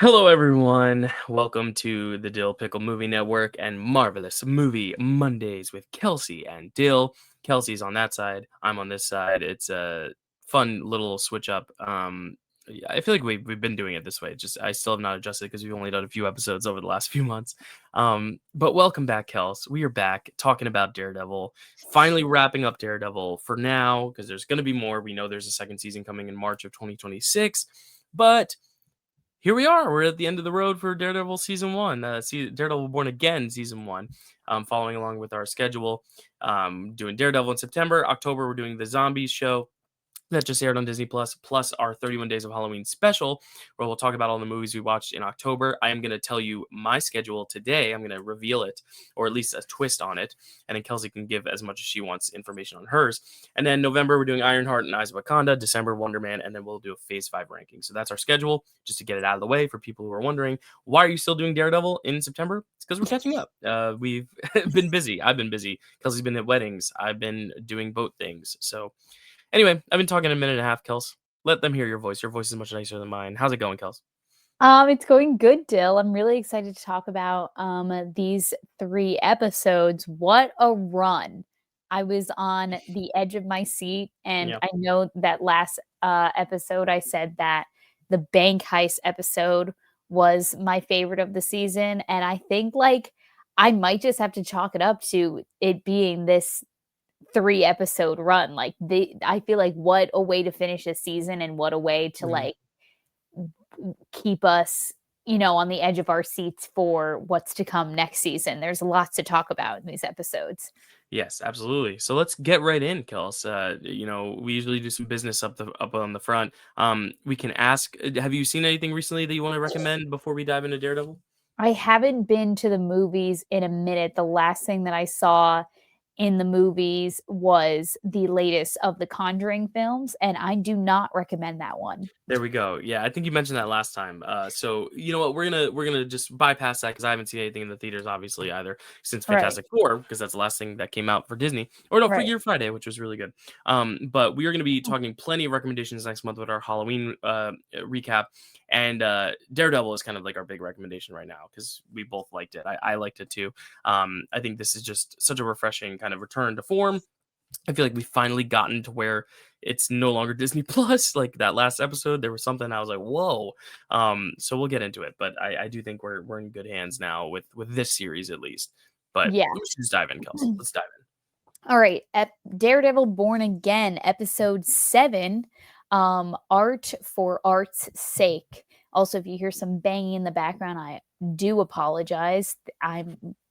Hello, everyone. Welcome to the Dill Pickle Movie Network and Marvelous Movie Mondays with Kelsey and Dill. Kelsey's on that side. I'm on this side. It's a fun little switch up. Yeah, I feel like we've been doing it this way. Just I still have not adjusted because we've only done a few episodes over the last few months. But welcome back, Kels. We are back talking about Daredevil. Finally wrapping up Daredevil for now because there's going to be more. We know there's a second season coming in March of 2026, but here we are. We're at the end of the road for Daredevil season one. Daredevil Born Again season one. Following along with our schedule, doing Daredevil in September. October, we're doing the Zombies show that just aired on Disney plus our 31 Days of Halloween special, where we'll talk about all the movies we watched in October. I am going to tell you my schedule today. I'm going to reveal it, or at least a twist on it, and then Kelsey can give as much as she wants information on hers. And then November, we're doing Ironheart and Eyes of Wakanda, December, Wonder Man, and then we'll do a Phase 5 ranking. So that's our schedule, just to get it out of the way for people who are wondering, why are you still doing Daredevil in September? It's because we're catching up. We've been busy. I've been busy. Kelsey's been at weddings. I've been doing boat things. So anyway, I've been talking a minute and a half, Kels. Let them hear your voice. Your voice is much nicer than mine. How's it going, Kels? It's going good, Dill. I'm really excited to talk about these 3 episodes. What a run. I was on the edge of my seat, and Yeah. I know that last episode I said that the bank heist episode was my favorite of the season, and I think I might just have to chalk it up to it being this 3 episode run. I feel like what a way to finish a season and what a way to Mhm. keep us, on the edge of our seats for what's to come next season. There's lots to talk about in these episodes. Yes, absolutely. So let's get right in, Kels. We usually do some business up on the front. We can ask. Have you seen anything recently that you want to recommend before we dive into Daredevil? I haven't been to the movies in a minute. The last thing that I saw in the movies was the latest of the Conjuring films, and I do not recommend that one. There we go. Yeah, I think you mentioned that last time. So you know what, we're gonna just bypass that because I haven't seen anything in the theaters, obviously, either since Right, Fantastic Four, because that's the last thing that came out for Disney, or no, for right. Year Friday, which was really good. But we are gonna be talking plenty of recommendations next month with our Halloween recap, and Daredevil is kind of like our big recommendation right now because we both liked it. I liked it too. I think this is just such a refreshing kind of return to form. I feel like we've finally gotten to where it's no longer Disney Plus. Like that last episode, there was something I was like, "Whoa!" So we'll get into it, but I do think we're in good hands now with this series at least. But Yeah. let's just dive in, Kels. Let's dive in. All right, Daredevil Born Again, episode 7, Art for Art's Sake. Also, if you hear some banging in the background, I do apologize.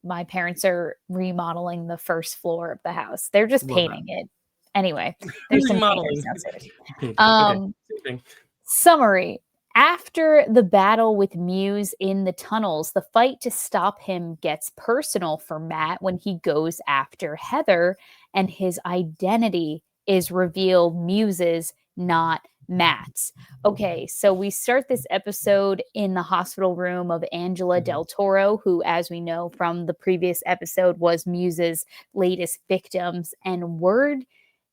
My parents are remodeling the first floor of the house. They're just Love that. painting it. Anyway, there's some painters Remodeling, downstairs. painting. Okay, Um, same thing. Summary. After the battle with Muse in the tunnels, the fight to stop him gets personal for Matt when he goes after Heather, and his identity is revealed Muse's, not Matt's. Okay, so we start this episode in the hospital room of Angela Mhm. Del Toro, who, as we know from the previous episode, was Muse's latest victims.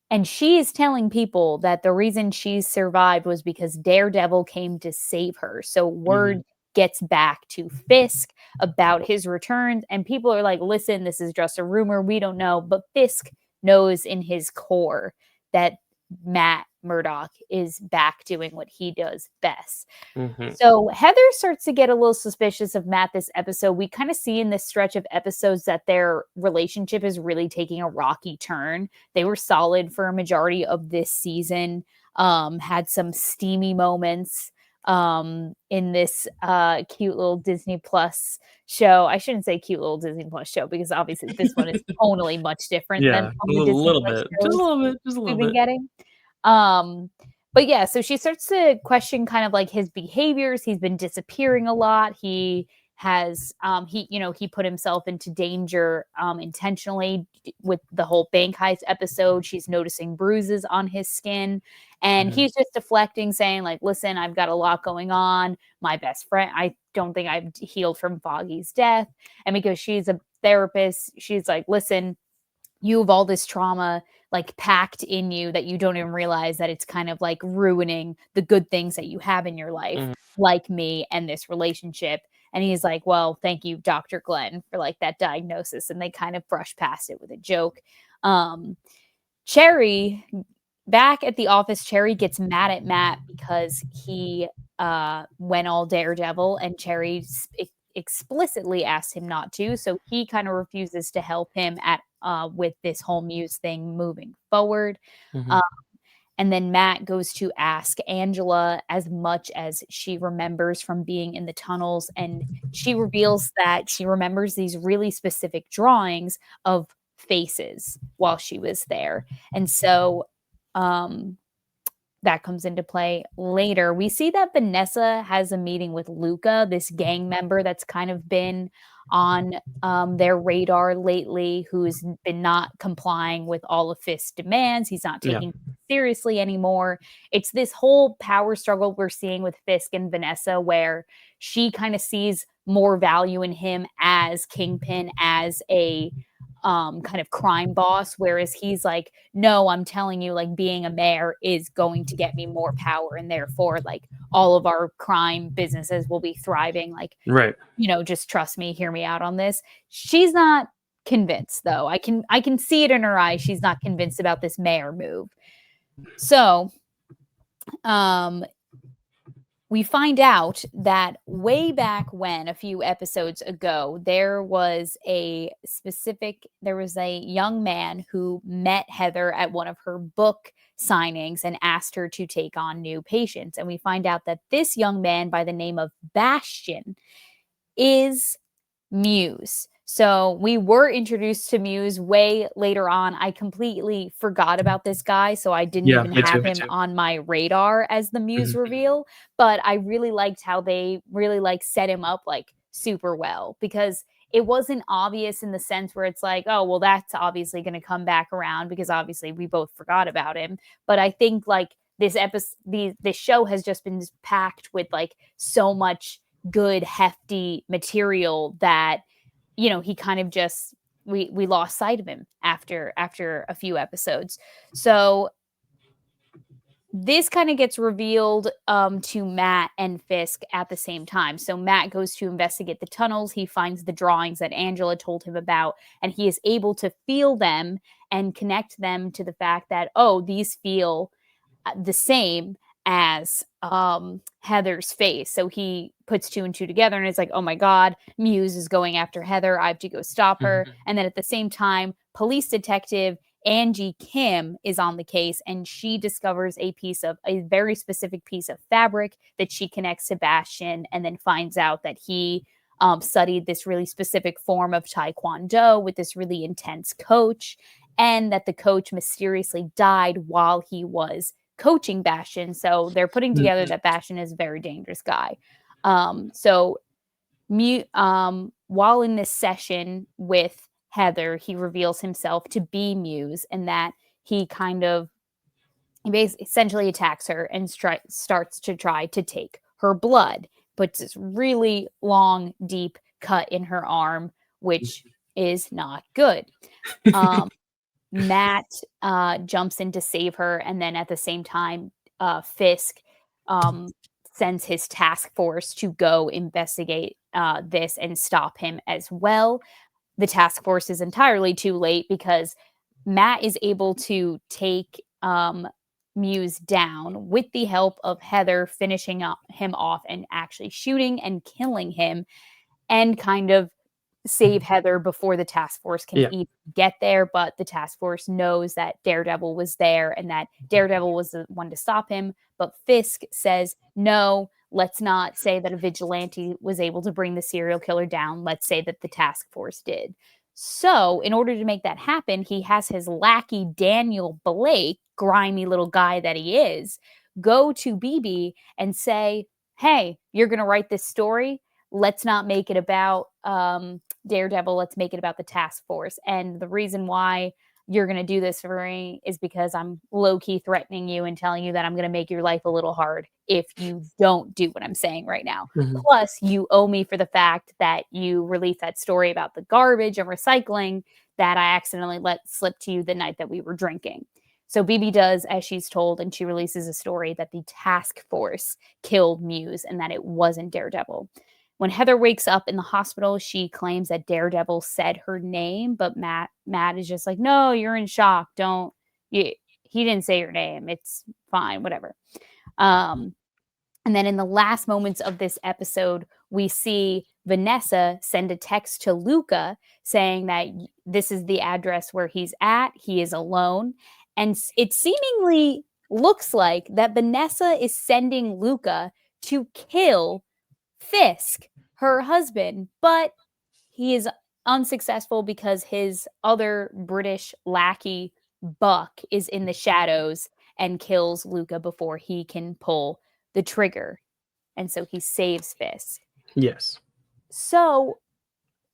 And she is telling people that the reason she survived was because Daredevil came to save her. So word Mhm. gets back to Fisk about his return, and people are like, listen, this is just a rumor. We don't know. But Fisk knows in his core that Matt Murdock is back doing what he does best. Mhm. So Heather starts to get a little suspicious of Matt this episode. We kind of see in this stretch of episodes that their relationship is really taking a rocky turn. They were solid for a majority of this season, had some steamy moments in this cute little Disney Plus show. I shouldn't say cute little Disney Plus show because obviously this one is tonally much different than Yeah, a the Disney little Plus bit, just a shows little bit, just a little we've been bit. getting. Um, but yeah, so she starts to question kind of like his behaviors. He's been disappearing a lot. He has he put himself into danger intentionally with the whole bank heist episode. She's noticing bruises on his skin, and Mhm. he's just deflecting, saying like, listen, I've got a lot going on. My best friend, I don't think I've healed from Foggy's death. And because she's a therapist, she's like, listen, you have all this trauma like packed in you that you don't even realize that it's kind of like ruining the good things that you have in your life, Mhm. like me and this relationship. And he's like, well, thank you, Dr. Glenn, for like that diagnosis. And they kind of brush past it with a joke. Um, Cherry, back at the office, Cherry gets mad at Matt because he went all Daredevil, and Cherry explicitly asked him not to. So he kind of refuses to help him at with this whole Muse thing moving forward. Mhm. Uh, and then Matt goes to ask Angela as much as she remembers from being in the tunnels. And she reveals that she remembers these really specific drawings of faces while she was there. And so um, that comes into play later. We see that Vanessa has a meeting with Luca, this gang member that's kind of been on their radar lately, who's been not complying with all of Fisk's demands. He's not Yeah. taking seriously anymore. It's this whole power struggle we're seeing with Fisk and Vanessa, where she kind of sees more value in him as Kingpin, as a kind of crime boss, whereas he's like, no, I'm telling you, like being a mayor is going to get me more power, and therefore like all of our crime businesses will be thriving. Like, Right. just trust me, hear me out on this. She's not convinced though. I can see it in her eyes. She's not convinced about this mayor move. So um we find out that way back when, a few episodes ago, there was a young man who met Heather at one of her book signings and asked her to take on new patients. And we find out that this young man by the name of Bastion is Muse. So we were introduced to Muse way later on. I completely forgot about this guy, so I didn't Yeah, even me have too. him on my radar as the Muse Mhm. reveal, but I really liked how they really like set him up like super well, because it wasn't obvious in the sense where it's like, oh, well, that's obviously going to come back around because obviously we both forgot about him. But I think like this show has just been packed with like so much good hefty material that he kind of just we lost sight of him after a few episodes. So this kind of gets revealed to Matt and Fisk at the same time. So Matt goes to investigate the tunnels. He finds the drawings that Angela told him about, and he is able to feel them and connect them to the fact that, oh, these feel the same as Heather's face. So he puts two and two together and is like, oh my God, Muse is going after Heather. I have to go stop her. Mhm. And then at the same time, police detective Angie Kim is on the case, and she discovers a very specific piece of fabric that she connects to Bastion, and then finds out that he studied this really specific form of Taekwondo with this really intense coach, and that the coach mysteriously died while he was coaching Bastion. So they're putting together Mhm. that Bastion is a very dangerous guy. So while in this session with Heather, he reveals himself to be Muse, and that he kind of essentially attacks her and starts to try to take her blood. Puts this really long, deep cut in her arm, which is not good. Um, Matt jumps in to save her, and then at the same time, Fisk um, sends his task force to go investigate this and stop him as well. The task force is entirely too late because Matt is able to take Muse down with the help of Heather, finishing him off and actually shooting and killing him, and kind of save Heather before the task force can Yeah. even get there. But the task force knows that Daredevil was there and that Daredevil was the one to stop him. But Fisk says, no, let's not say that a vigilante was able to bring the serial killer down. Let's say that the task force did. So, in order to make that happen, he has his lackey, Daniel Blake, grimy little guy that he is, go to BB and say, hey, you're going to write this story. Let's not make it about Daredevil. Let's make it about the task force. And the reason why you're going to do this for me is because I'm low-key threatening you and telling you that I'm going to make your life a little hard if you don't do what I'm saying right now. Mhm. Plus, you owe me for the fact that you released that story about the garbage and recycling that I accidentally let slip to you the night that we were drinking. So BB does as she's told, and she releases a story that the task force killed Muse and that it wasn't Daredevil. When Heather wakes up in the hospital, she claims that Daredevil said her name, but Matt is just like, "No, you're in shock. Don't you, he didn't say your name. It's fine, whatever." Um, and then in the last moments of this episode, we see Vanessa send a text to Luca saying that this is the address where he's at. He is alone. And it seemingly looks like that Vanessa is sending Luca to kill Fisk, her husband, but he is unsuccessful because his other British lackey, Buck, is in the shadows and kills Luca before he can pull the trigger. And so he saves Fisk. Yes. So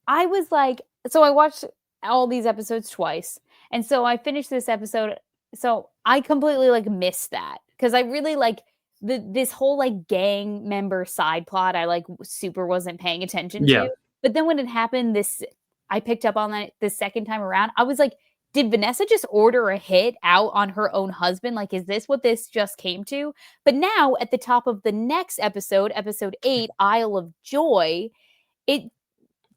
I was like, so I watched all these episodes twice. And so I finished this episode. So I completely like missed that because I really like this whole like gang member side plot. I like super wasn't paying attention Yeah. to. But then when it happened, I picked up on that the second time around. I was like, did Vanessa just order a hit out on her own husband? Like, is this what this just came to? But now at the top of the next episode, episode 8, Isle of Joy,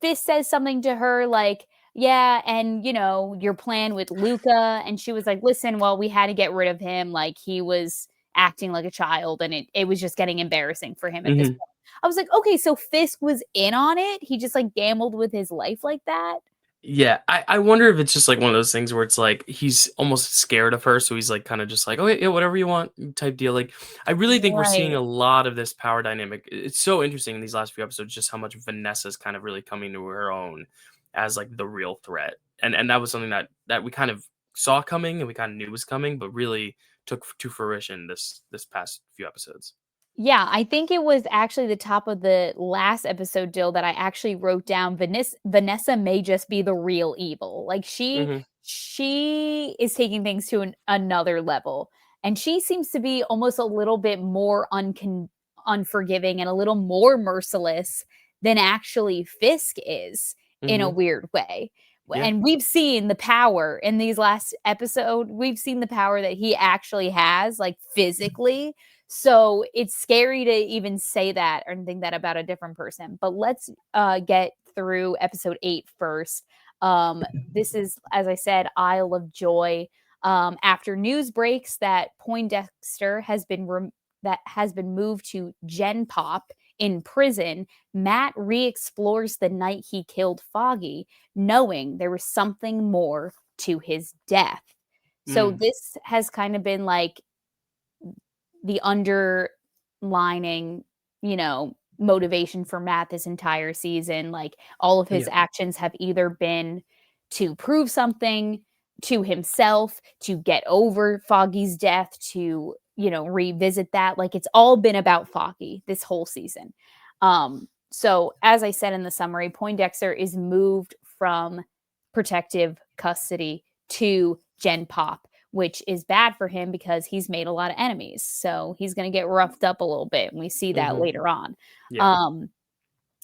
this says something to her like, yeah, and your plan with Luca. And she was like, listen, well, we had to get rid of him. Like he was acting like a child and it was just getting embarrassing for him at this point. I was like, okay, so Fisk was in on it. He just like gambled with his life like that. Yeah, I wonder if it's just like one of those things where it's like he's almost scared of her, so he's like kind of just like, oh yeah, whatever you want type deal. Like, I really think we're seeing Right. a lot of this power dynamic. It's so interesting in these last few episodes, just how much Vanessa's kind of really coming to her own as like the real threat, and that was something that we kind of saw coming and we kind of knew was coming, but really took to fruition this past few episodes. Yeah, I think it was actually the top of the last episode, Jill, that I actually wrote down Vanessa may just be the real evil. Like Hmm. she is taking things to another level. And she seems to be almost a little bit more unforgiving and a little more merciless than actually Fisk is in a Hmm. weird way. Yeah. And we've seen the power in these last episode. We've seen the power that he actually has, like physically. So it's scary to even say that or think that about a different person. But let's get through episode 8 first. This is, as I said, Isle of Joy. After news breaks that Poindexter has been moved to Gen Pop in prison, Matt re-explores the night he killed Foggy, knowing there was something more to his death. So Mm. this has kind of been like the underlining, motivation for Matt this entire season. Like all of his Yeah. actions have either been to prove something to himself, to get over Foggy's death, to, revisit that. Like it's all been about Foggy this whole season. So as I said in the summary, Poindexter is moved from protective custody to Gen Pop, which is bad for him because he's made a lot of enemies. So he's going to get roughed up a little bit. And we see that Hmm. later on. Yeah. Um,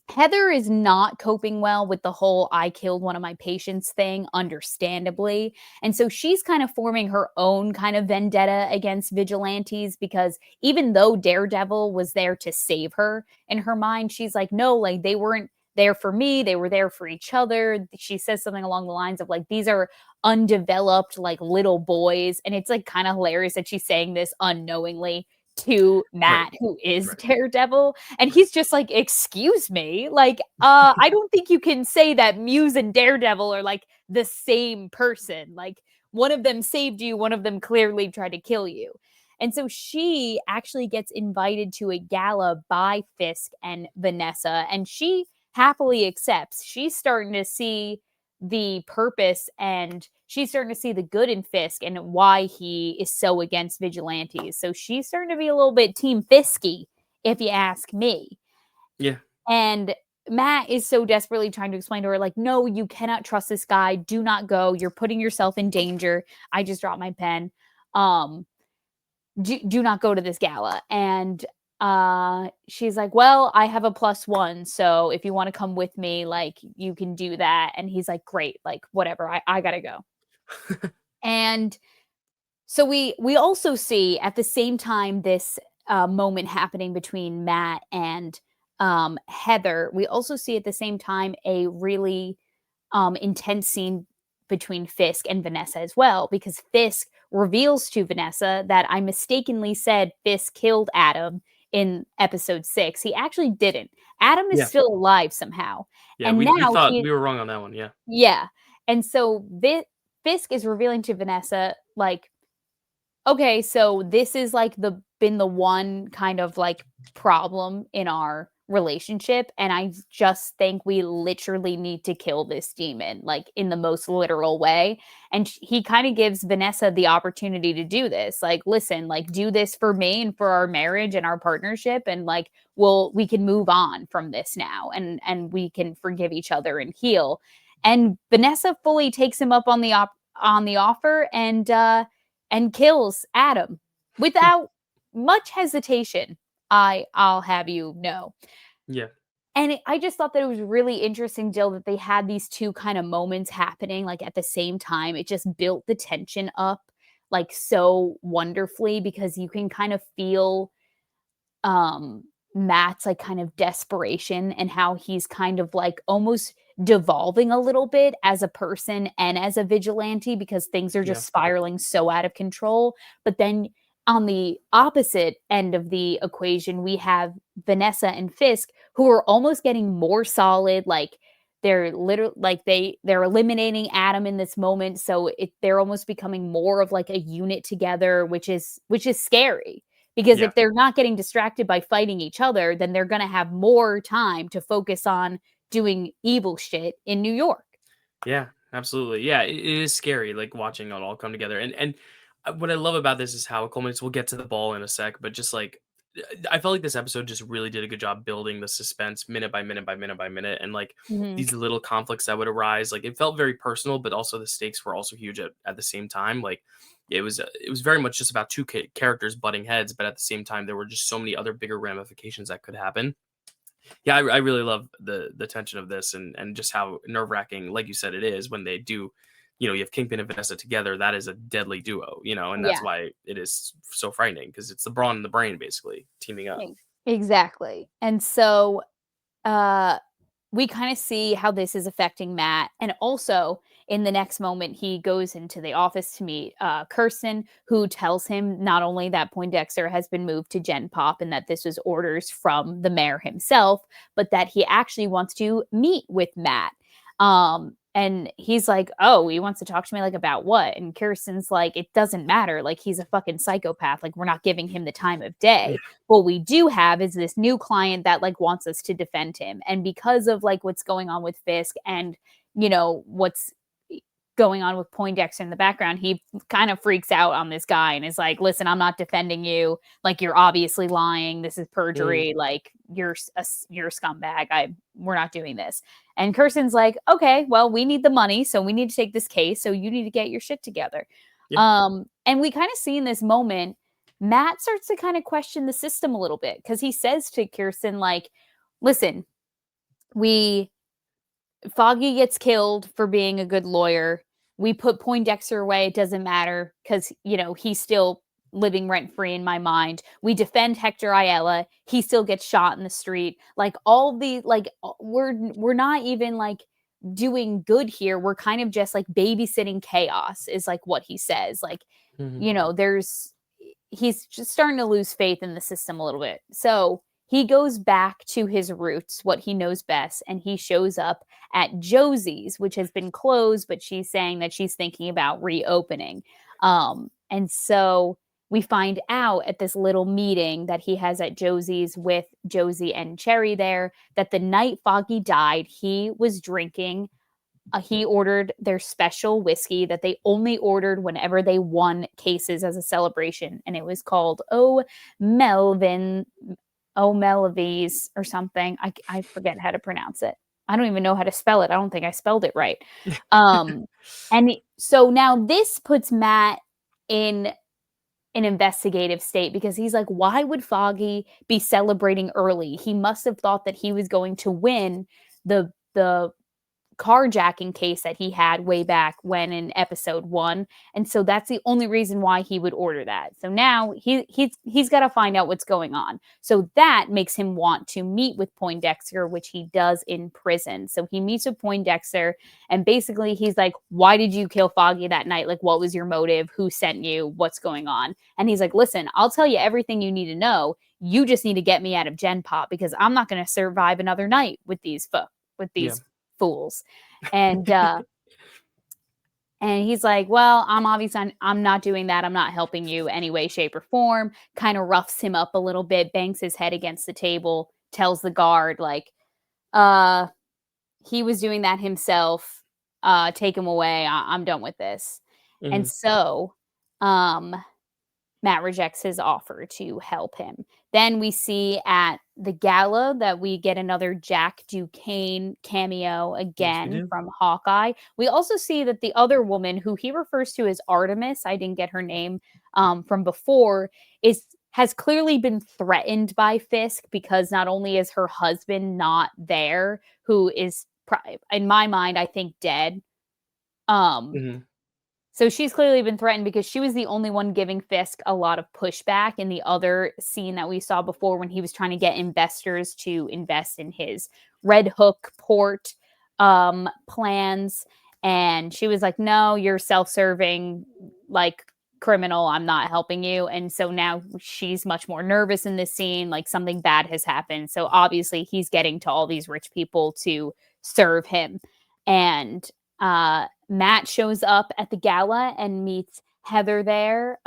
Heather is not coping well with the whole I killed one of my patients thing, understandably. And so she's kind of forming her own kind of vendetta against vigilantes because even though Daredevil was there to save her, in her mind, she's like, no, like they weren't there for me. They were there for each other. She says something along the lines of like, these are undeveloped, like little boys. And it's like kind of hilarious that she's saying this unknowingly to Right. Matt, who is Right. Daredevil. And he's just like, excuse me. Like, I don't think you can say that Muse and Daredevil are like the same person. Like, one of them saved you, one of them clearly tried to kill you. And so she actually gets invited to a gala by Fisk and Vanessa, and she happily accepts. She's starting to see the purpose and she's starting to see the good in Fisk and why he is so against vigilantes. So she's starting to be a little bit team Fisky, if you ask me. Yeah. And Matt is so desperately trying to explain to her, like, no, you cannot trust this guy. Do not go. You're putting yourself in danger. I just dropped my pen. Um, do not go to this gala. And she's like, well, I have a +1. So if you want to come with me, like, you can do that. And he's like, great, like, whatever. I gotta go. And so we also see at the same time this moment happening between Matt and Heather. We also see at the same time a really intense scene between Fisk and Vanessa as well, because Fisk reveals to Vanessa that I mistakenly said Fisk killed Adam in episode 6. He actually didn't. Adam is Yeah. still alive somehow, Yeah, and we now thought he we were wrong on that one, yeah. yeah, and so Fisk is revealing to Vanessa like, okay, so this is like been the one kind of like problem in our relationship, and I just think we literally need to kill this demon, like in the most literal way. And he kind of gives Vanessa the opportunity to do this. Like, listen, like, do this for me and for our marriage and our partnership, and like we can move on from this now, and we can forgive each other and heal. And Vanessa fully takes him up on the offer, and kills Adam without much hesitation. I'll have you know. Yeah. And I just thought that it was really interesting, Jill, that they had these two kind of moments happening like at the same time. It just built the tension up like so wonderfully, because you can kind of feel um Matt's like kind of desperation, and how he's kind of like almost devolving a little bit as a person and as a vigilante, because things are Yeah. just spiraling so out of control. But then on the opposite end of the equation, we have Vanessa and Fisk, who are almost getting more solid. Like, they're literally like they're eliminating Adam in this moment, so they're almost becoming more of like a unit together, which is scary, because Yeah. if they're not getting distracted by fighting each other, then they're going to have more time to focus on doing evil shit in New York. Yeah, absolutely. Yeah, it is scary, like, watching it all come together, and what I love about this is how it culminates. We'll get to the ball in a sec, but just, like, I felt like this episode just really did a good job building the suspense minute by minute by minute by minute, and, like, Mhm. these little conflicts that would arise, like, it felt very personal, but also the stakes were also huge at the same time. Like, it was very much just about 2 characters butting heads, but at the same time, there were just so many other bigger ramifications that could happen. Yeah, I really love the tension of this, and just how nerve wracking, like you said, it is when they do. You have Kingpin and Vanessa together. That is a deadly duo. And that's Yeah. why it is so frightening, because it's the brawn and the brain basically teaming up. Exactly. And so uh we kind of see how this is affecting Matt. And also in the next moment, he goes into the office to meet Kirsten, who tells him not only that Poindexter has been moved to Gen Pop and that this was orders from the mayor himself, but that he actually wants to meet with Matt. And he's like, oh, he wants to talk to me, like, about what? And Kirsten's like, it doesn't matter. Like, he's a fucking psychopath. Like, we're not giving him the time of Yeah. day. What we do have is this new client that like wants us to defend him. And because of like what's going on with Fisk, and what's going on with Poindexter in the background, he kind of freaks out on this guy and is like, listen, I'm not defending you. Like, you're obviously lying. This is Mm, perjury. Like, you're a scumbag. We're not doing this. And Kirsten's like, okay, well, we need the money, so we need to take this case, so you need to get your shit together. yeah. And we kind of see in this moment, Matt starts to kind of question the system a little bit, because he says to Kirsten, like, listen, we Foggy gets killed for being a good lawyer. We put Poindexter away. It doesn't matter, because, he's still living rent free in my mind. We defend Hector Ayala. He still gets shot in the street. Like, all the, like, we're not even like doing good here. We're kind of just like babysitting chaos, is like what he says. Like, Mhm. there's he's just starting to lose faith in the system a little bit. So he goes back to his roots, what he knows best, and he shows up at Josie's, which has been closed, but she's saying that she's thinking about reopening. And so we find out at this little meeting that he has at Josie's with Josie and Cherry there, that the night Foggy died, he was drinking. He ordered their special whiskey that they only ordered whenever they won cases as a celebration, and it was called Oh Melvin. O'Mellevies or something. I forget how to pronounce it. I don't even know how to spell it. I don't think I spelled it right. Um, so now this puts Matt in an investigative state because he's like, why would Foggy be celebrating early? He must have thought that he was going to win the carjacking case that he had way back when in episode 1, and so that's the only reason why he would order that. So now he's got to find out what's going on. So that makes him want to meet with Poindexter, which he does in prison. So he meets with Poindexter, and basically he's like, why did you kill Foggy that night? Like, what was your motive? Who sent you? What's going on? And he's like, listen, I'll tell you everything you need to know. You just need to get me out of Gen Pop because I'm not going to survive another night with these Yeah. fools. And and he's like, well, I'm not doing that. I'm not helping you any way, shape, or form. Kind of roughs him up a little bit, bangs his head against the table, tells the guard, like, uh, he was doing that himself. Take him away. I'm done with this. And Mhm. so Matt rejects his offer to help him. Then we see at the gala that we get another Jack Duquesne cameo Yes, we again do. from Hawkeye. We also see that the other woman, who he refers to as Artemis, I didn't get her name from before, has clearly been threatened by Fisk because not only is her husband not there, who is in my mind, I think dead. Um, Mhm. so she's clearly been threatened because she was the only one giving Fisk a lot of pushback in the other scene that we saw before when he was trying to get investors to invest in his Red Hook port plans. And she was like, no, you're self-serving, like, criminal. I'm not helping you. And so now she's much more nervous in this scene. Like, something bad has happened. So obviously he's getting to all these rich people to serve him. And Matt shows up at the gala and meets Heather there,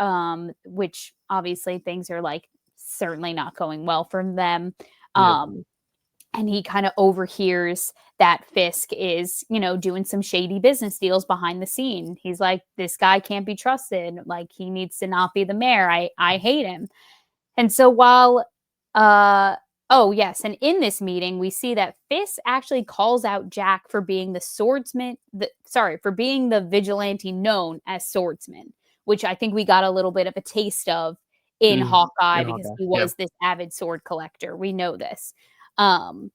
which obviously things are like certainly not going well for them. Yep. Um, and he kind of overhears that Fisk is, doing some shady business deals behind the scene. He's like, this guy can't be trusted. Like, he needs to not be the mayor. I hate him. And so while oh yes, and in this meeting we see that Fisk actually calls out Jack for being the swordsman, for being the vigilante known as swordsman, which I think we got a little bit of a taste of in Mhm. Hawkeye In because Hawkeye. he Yep. was this avid sword collector. We know this. Um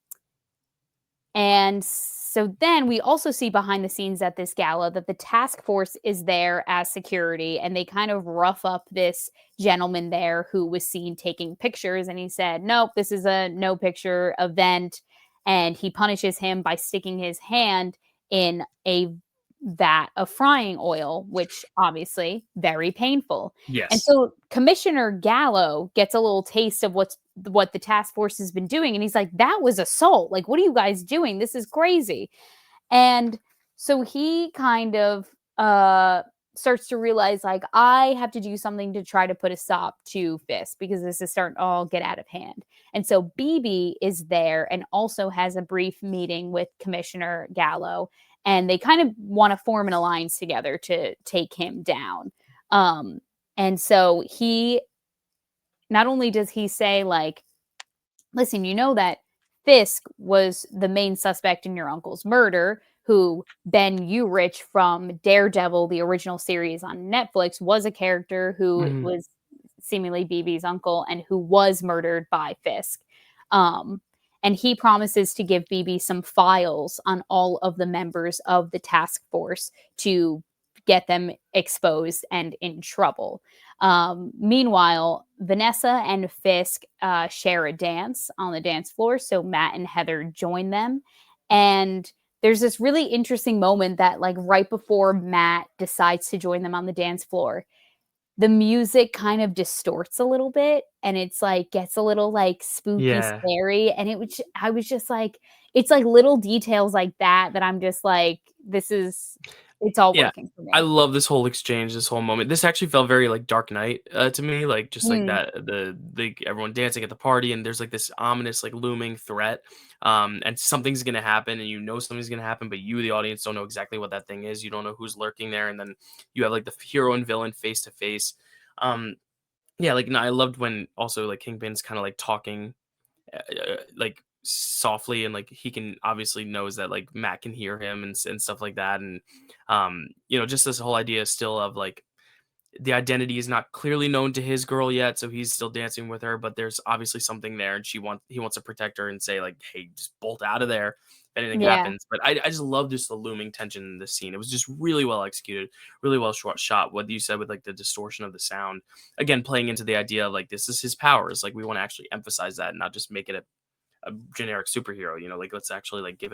and so then we also see behind the scenes at this gala that the task force is there as security, and they kind of rough up this gentleman there who was seen taking pictures. And he said, nope, this is a no picture event. And he punishes him by sticking his hand in a vat of frying oil, which obviously very painful. And Yes. so Commissioner Gallo gets a little taste of what the task force has been doing, and he's like, that was assault. Like, what are you guys doing? This is crazy. And so he kind of starts to realize, like, I have to do something to try to put a stop to Fisk because this is starting to all get out of hand. And so BB is there and also has a brief meeting with Commissioner Gallo, and they kind of want to form an alliance together to take him down. um and so he not only does he say, like, listen, you know that Fisk was the main suspect in your uncle's murder, who Ben Urich from Daredevil, the original series on Netflix, was a character who Mhm. was seemingly BB's uncle and who was murdered by Fisk. Um, and he promises to give BB some files on all of the members of the task force to get them exposed and in trouble. Meanwhile, Vanessa and Fisk share a dance on the dance floor. So Matt and Heather join them. And there's this really interesting moment that, like, right before Matt decides to join them on the dance floor, the music kind of distorts a little bit and it's like gets a little like spooky, Yeah. scary. And I was just like, it's like little details like that that I'm just like, it's all Yeah. working for I me. love this whole exchange, this whole moment. This actually felt very like Dark Knight to me, like just like Mm. that the everyone dancing at the party and there's like this ominous like looming threat. And something's gonna happen and you know something's gonna happen, but you, the audience, don't know exactly what that thing is. You don't know who's lurking there, and then you have like the hero and villain face to face. Yeah, like, no, I loved when also like Kingpin's kind of like talking like softly, and like he can obviously knows that like Matt can hear him and stuff like that. And just this whole idea still of like the identity is not clearly known to his girl yet, so he's still dancing with her, but there's obviously something there, and he wants to protect her and say like, "Hey, just bolt out of there if anything Yeah. happens." But I just love just the looming tension in this scene. It was just really well executed, really well shot. What you said with like the distortion of the sound, again playing into the idea of like this is his powers. Like we want to actually emphasize that, and not just make it a generic superhero. Like let's actually like give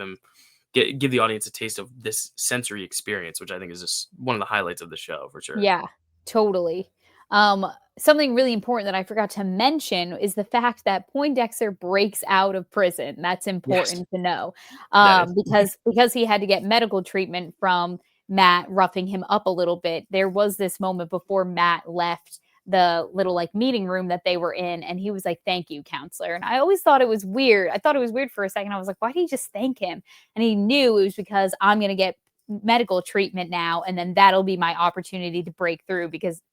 the audience a taste of this sensory experience, which I think is just one of the highlights of the show for sure. Yeah, totally. Um, Something really important that I forgot to mention is the fact that Poindexter breaks out of prison. That's Yes, important to know, that is. because he had to get medical treatment from Matt roughing him up a little bit. There was this moment before Matt left the little like meeting room that they were in, and he was like, "Thank you, counselor." And I always thought it was weird. I thought it was weird for a second. I was like, "Why did he just thank him?" And he knew it was because I'm going to get medical treatment now, and then that'll be my opportunity to break through, because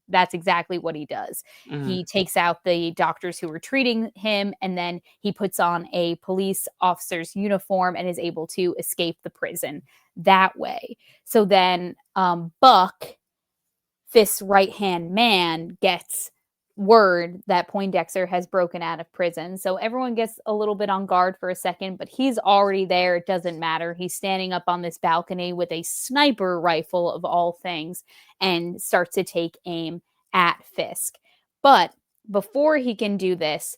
that's exactly what he does. Mhm. He takes out the doctors who were treating him, and then he puts on a police officer's uniform and is able to escape the prison that way. So then Buck, this right hand man, gets word that Poindexter has broken out of prison. So everyone gets a little bit on guard for a second, but he's already there. It doesn't matter. He's standing up on this balcony with a sniper rifle, of all things, and starts to take aim at Fisk. But before he can do this,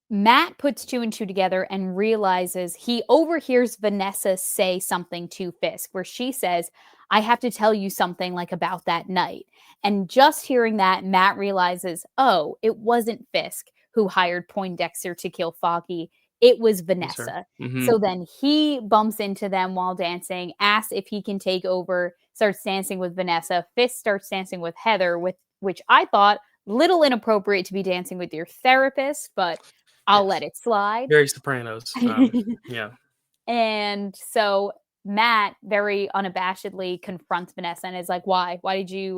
Matt puts two and two together and realizes he overhears Vanessa say something to Fisk, where she says, "I have to tell you something like about that night." And just hearing that, Matt realizes, oh, it wasn't Fisk who hired Poindexter to kill Foggy. It was Yes, sir. Vanessa. Mhm. So then he bumps into them while dancing, asks if he can take over, starts dancing with Vanessa. Fisk starts dancing with Heather, with which I thought little inappropriate to be dancing with your therapist, but I'll let Yes. it slide. Very Sopranos. Yeah. And so Matt very unabashedly confronts Vanessa and is like, "Why? Why'd you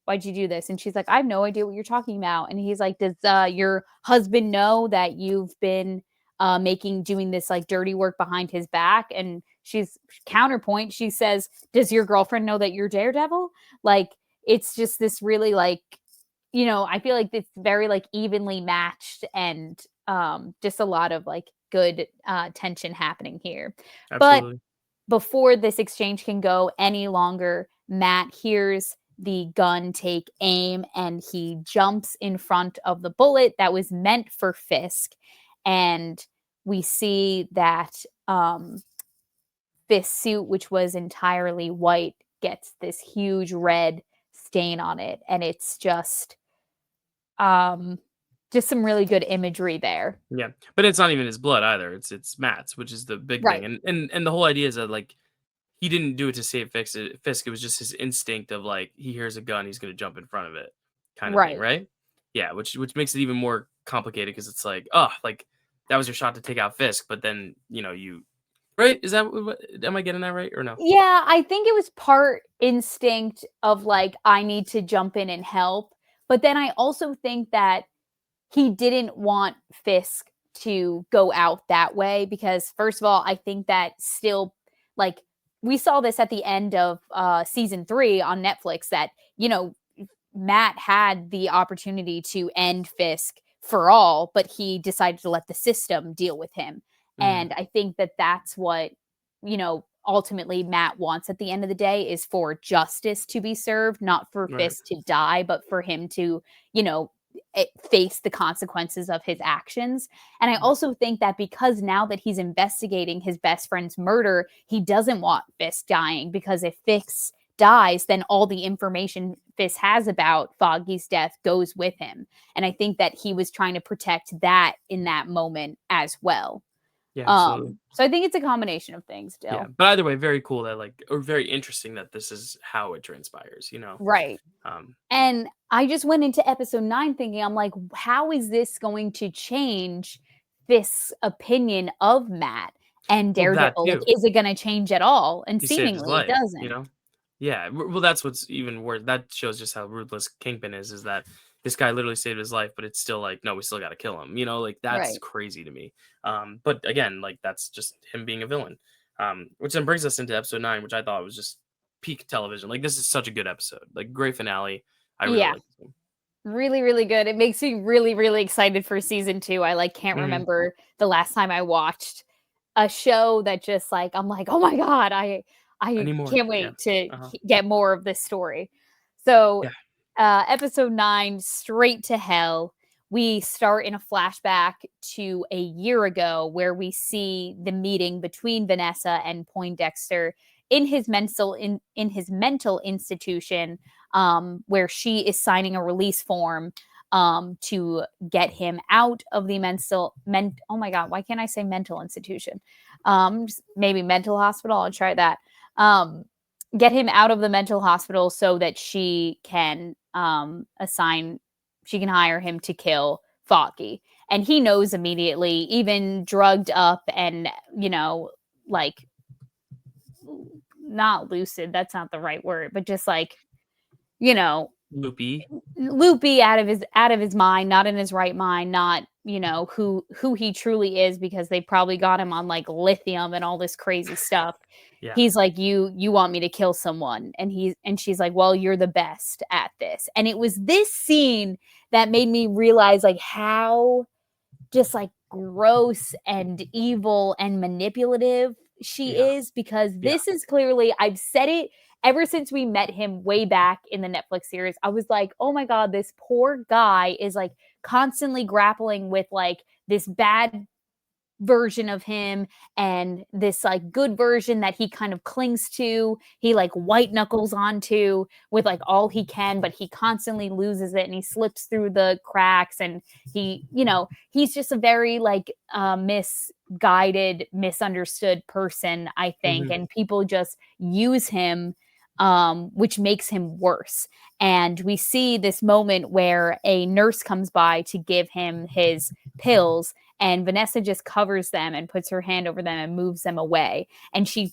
do this?" And she's like, "I have no idea what you're talking about." And he's like, "Does your husband know that you've been doing this like dirty work behind his back?" And she's counterpoint, she says, "Does your girlfriend know that you're Daredevil?" Like, it's just this really like, I feel like it's very like evenly matched, and just a lot of like good tension happening here. But Absolutely. before this exchange can go any longer, Matt hears the gun take aim and he jumps in front of the bullet that was meant for Fisk. And we see that Fisk's suit, which was entirely white, gets this huge red stain on it. And it's um just some really good imagery there. Yeah. But it's not even his blood either. It's Matt's, which is the big thing. Right. And the whole idea is that like he didn't do it to save Fisk. It was just his instinct of like he hears a gun, he's gonna jump in front of it, kind of thing, Right. right? Yeah, which makes it even more complicated because it's like, oh, like that was your shot to take out Fisk, but then you right? Is that am I getting that right or no? Yeah, I think it was part instinct of like, I need to jump in and help. But then I also think that he didn't want Fisk to go out that way, because first of all, I think that still, like, we saw this at the end of season 3 on Netflix, that, Matt had the opportunity to end Fisk for all, but he decided to let the system deal with him. Mhm. And I think that that's what, ultimately Matt wants at the end of the day, is for justice to be served, not for Right. Fisk to die, but for him to, you know, face the consequences of his actions. And I Right. also think that because now that he's investigating his best friend's murder, he doesn't want Fisk dying, because if Fisk dies, then all the information Fisk has about Foggy's death goes with him. And I think that he was trying to protect that in that moment as well. Yeah, absolutely. So I think it's a combination of things, Yeah, Dill. but either way, very cool that like or very interesting that this is how it transpires. Right. Um, And I just went into episode 9 thinking, I'm like, how is this going to change this opinion of Matt and well, that Daredevil? Like, too. is it going to change at all? And He saved his seemingly it life, you doesn't. know? Yeah, well, that's what's even worse. That shows just how ruthless Kingpin is that this guy literally saved his life, but it's still like, no, we still got to kill him. Like that's Right. crazy to me. But again, like that's just him being a villain. Which then brings us into episode 9, which I thought was just peak television. Like this is such a good episode, like great finale. I really Yeah. like this one. Really, really good. It makes me really, really excited for season 2. I, like, can't Mhm. remember the last time I watched a show that just, like, I'm like, "Oh my god, I Anymore, can't yeah. wait to Uh-huh. get more of this story." So, Yeah. episode 9, Straight to Hell, we start in a flashback to a year ago where we see the meeting between Vanessa and Poindexter in his mental institution, where she is signing a release form to get him out of the oh my god, why can't I say mental institution? Maybe mental hospital. I'll try that. Um, get him out of the mental hospital so that she can she can hire him to kill Foggy. And he knows immediately, even drugged up and, like, not lucid, that's not the right word, but just like, you know, Loopy. loopy, out of his mind, not in his right mind, not, who he truly is, because they probably got him on like lithium and all this crazy stuff. Yeah. He's like, you want me to kill someone, and she's like, well, you're the best at this. And it was this scene that made me realize like how just like gross and evil and manipulative she Yeah. is, because Yeah. this is clearly, I've said it ever since we met him way back in the Netflix series. I was like, oh my god, this poor guy is like constantly grappling with like this bad version of him and this like good version that he kind of clings to, he like white knuckles onto with like all he can, but he constantly loses it and he slips through the cracks. And he's just a very like misguided, misunderstood person, I think, Mhm. and people just use him, which makes him worse. And we see this moment where a nurse comes by to give him his pills, and Vanessa just covers them and puts her hand over them and moves them away. And she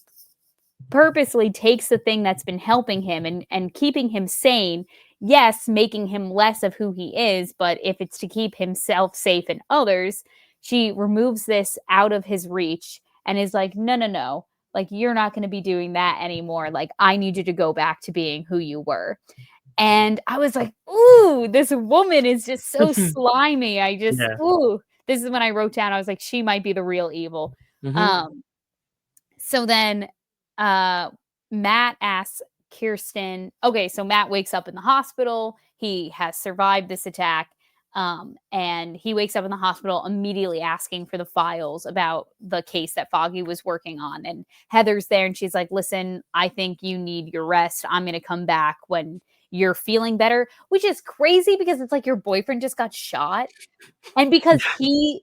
purposely takes the thing that's been helping him and keeping him sane. Yes, making him less of who he is, but if it's to keep himself safe and others, she removes this out of his reach and is like, no, no, no. Like, you're not going to be doing that anymore. Like, I need you to go back to being who you were. And I was like, ooh, this woman is just so slimy. Yeah. Ooh, this is when I wrote down, I was like, she might be the real evil. Mhm. Um, so then uh, Matt asks Kirsten, okay, so Matt wakes up in the hospital. He has survived this attack. And he wakes up in the hospital immediately asking for the files about the case that Foggy was working on. And Heather's there and she's like, listen, I think you need your rest. I'm going to come back when you're feeling better, which is crazy because it's like your boyfriend just got shot. And because he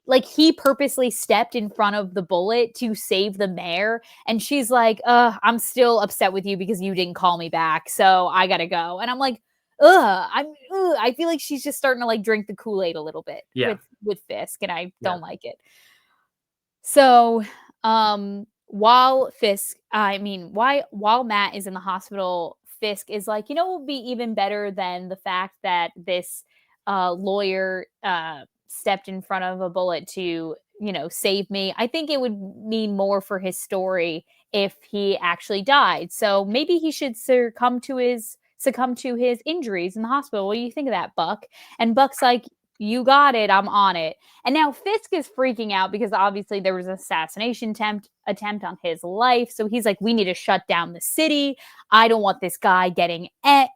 purposely stepped in front of the bullet to save the mayor, and she's like, I'm still upset with you because you didn't call me back, so I gotta go. And I'm like, I feel like she's just starting to like drink the Kool-Aid a little bit Yeah. with Fisk, and I Yeah. don't like it. So, while Matt is in the hospital, Fisk is like, what would be even better than the fact that this lawyer stepped in front of a bullet to, save me. I think it would mean more for his story if he actually died. So maybe he should succumb to his injuries in the hospital. What do you think of that, Buck? And Buck's like, you got it. I'm on it. And now Fisk is freaking out because obviously there was an assassination attempt on his life. So he's like, we need to shut down the city. I don't want this guy getting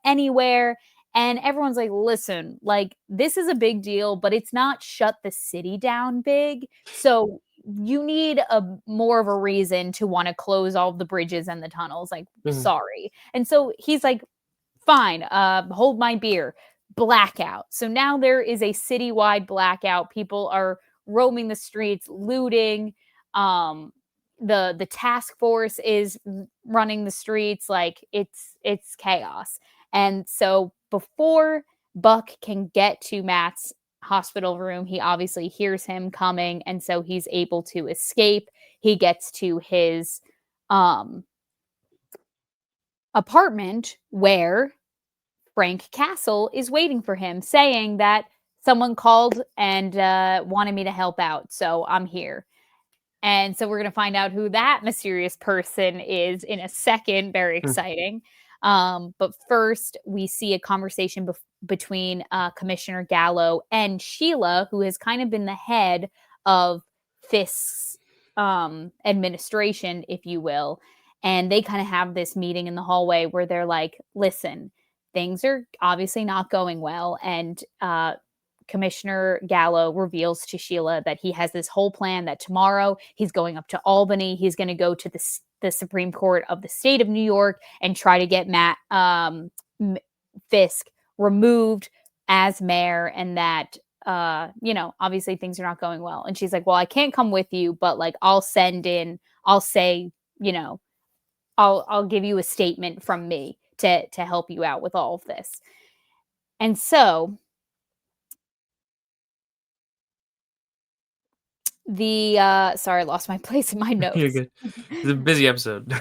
anywhere. And everyone's like, listen, like, this is a big deal, but it's not shut the city down big. So you need a more of a reason to want to close all the bridges and the tunnels. Like, Mhm. sorry. And so he's like, fine, hold my beer. Blackout. So now there is a citywide blackout. People are roaming the streets, looting. Um, the task force is running the streets. Like, it's chaos. And so before Buck can get to Matt's hospital room, he obviously hears him coming, and so he's able to escape. He gets to his um apartment where Frank Castle is waiting for him, saying that someone called and wanted me to help out, so I'm here. And so we're going to find out who that mysterious person is in a second. Very Hmm. exciting. But first, we see a conversation between Commissioner Gallo and Sheila, who has kind of been the head of Fisk's administration, if you will. And they kind of have this meeting in the hallway where they're like, listen, things are obviously not going well. And Commissioner Gallo reveals to Sheila that he has this whole plan that tomorrow he's going up to Albany. He's going to go to the Supreme Court of the state of New York and try to get Matt Fisk removed as mayor, and that obviously things are not going well. And she's like, well, I can't come with you, but like I'll say, I'll give you a statement from me to help you out with all of this. And so sorry, I lost my place in my notes. You're good. It's a busy episode.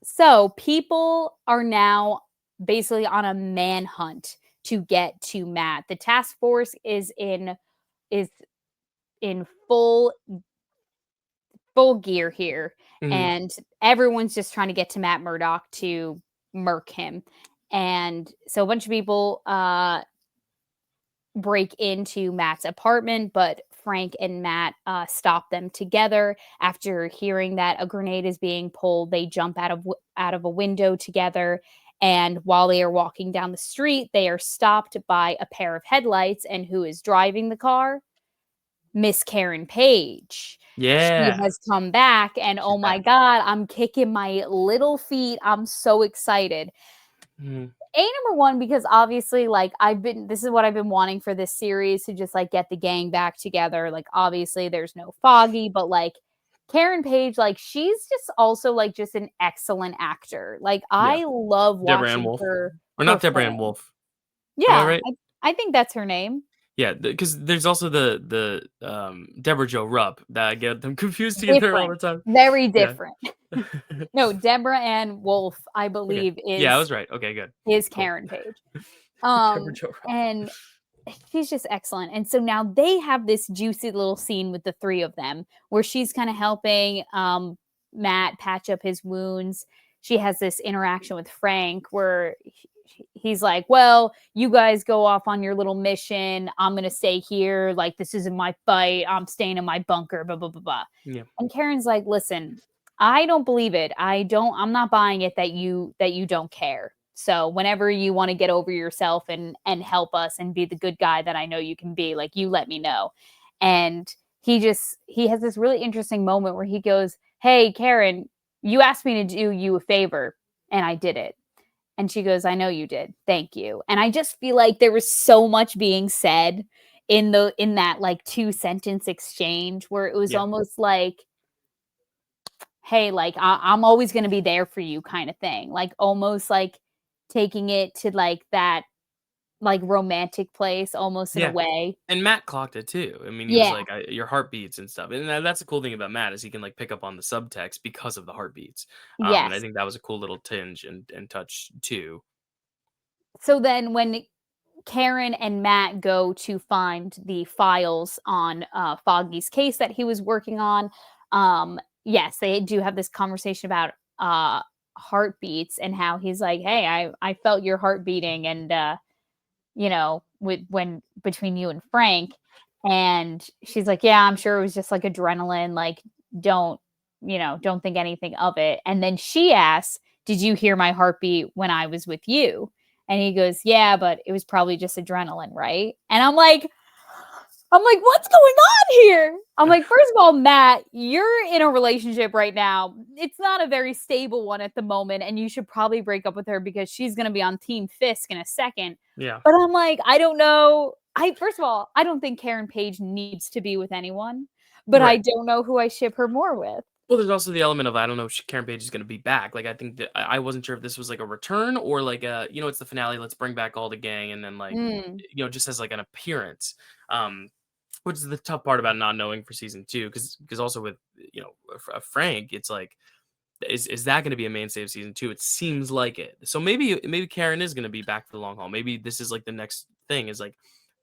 So people are now basically on a manhunt to get to Matt. The task force is in full gear here, and everyone's just trying to get to Matt Murdock to murk him. And so a bunch of people break into Matt's apartment, but Frank and Matt stop them together. After hearing that a grenade is being pulled, they jump out of a window together. And while they are walking down the street, they are stopped by a pair of headlights. And who is driving the car? Miss Karen Page. She Yeah. has come back, and She's oh my back. God, I'm kicking my little feet. I'm so excited. Number one, because obviously, like, this is what I've been wanting for this series, to just like get the gang back together. Like, obviously there's no Foggy, but like Karen Page, like, she's just also like just an excellent actor. Like, Yeah. I love Deborah Ann watching Wolf. her Or not Deborah Ann perform. Wolf. Am I Yeah, right? I think that's her name. Yeah, because there's also the Deborah Jo Rupp that I get them confused together all Different, the time. very Yeah. different. No, Deborah Ann Wolf, I Okay. believe, Yeah, I is was right. Okay, good. Cool. Karen Page. Deborah Jo Rupp. And she's just excellent. And so now they have this juicy little scene with the three of them where she's kind of helping Matt patch up his wounds. She has this interaction with Frank where he's like, well, you guys go off on your little mission. I'm going to stay here. Like, this isn't my fight. I'm staying in my bunker, blah, blah, blah, blah. Yeah. And Karen's like, listen, I don't believe it. I'm not buying it that you don't care. So whenever you want to get over yourself and help us and be the good guy that I know you can be, like, you let me know. And he has this really interesting moment where he goes, hey, Karen, you asked me to do you a favor and I did it. And she goes, I know you did. Thank you. And I just feel like there was so much being said in that like 2-sentence exchange where it was Yeah. almost like, hey, like I'm always going to be there for you kind of thing. Like almost like taking it to like that like romantic place almost in a Yeah. way. And Matt clocked it too. I mean, he was Yeah. like, your heartbeats and stuff. And that's the cool thing about Matt is he can like pick up on the subtext because of the heartbeats. And I Yes. think that was a cool little tinge and touch too. So then when Karen and Matt go to find the files on Foggy's case that he was working on, yes, they do have this conversation about heartbeats and how he's like, hey, I felt your heart beating, and when between you and Frank. And she's like, yeah, I'm sure it was just like adrenaline. Like, don't, don't think anything of it. And then she asks, did you hear my heartbeat when I was with you? And he goes, yeah, but it was probably just adrenaline, right? And I'm like, what's going on here? I'm like, first of all, Matt, you're in a relationship right now. It's not a very stable one at the moment, and you should probably break up with her because she's going to be on Team Fisk in a second. Yeah. But I'm like, I don't know. First of all, I don't think Karen Page needs to be with anyone, but I Right. don't know who I ship her more with. Well, there's also the element of I don't know if Karen Page is going to be back. Like I think that I wasn't sure if this was like a return or like it's the finale. Let's bring back all the gang and then like Mm. just as like an appearance. Which is the tough part about not knowing for season 2 because also with Frank, it's like Is that gonna be a mainstay of season 2? It seems like it. So maybe Karen is gonna be back for the long haul. Maybe this is, like, the next thing is, like,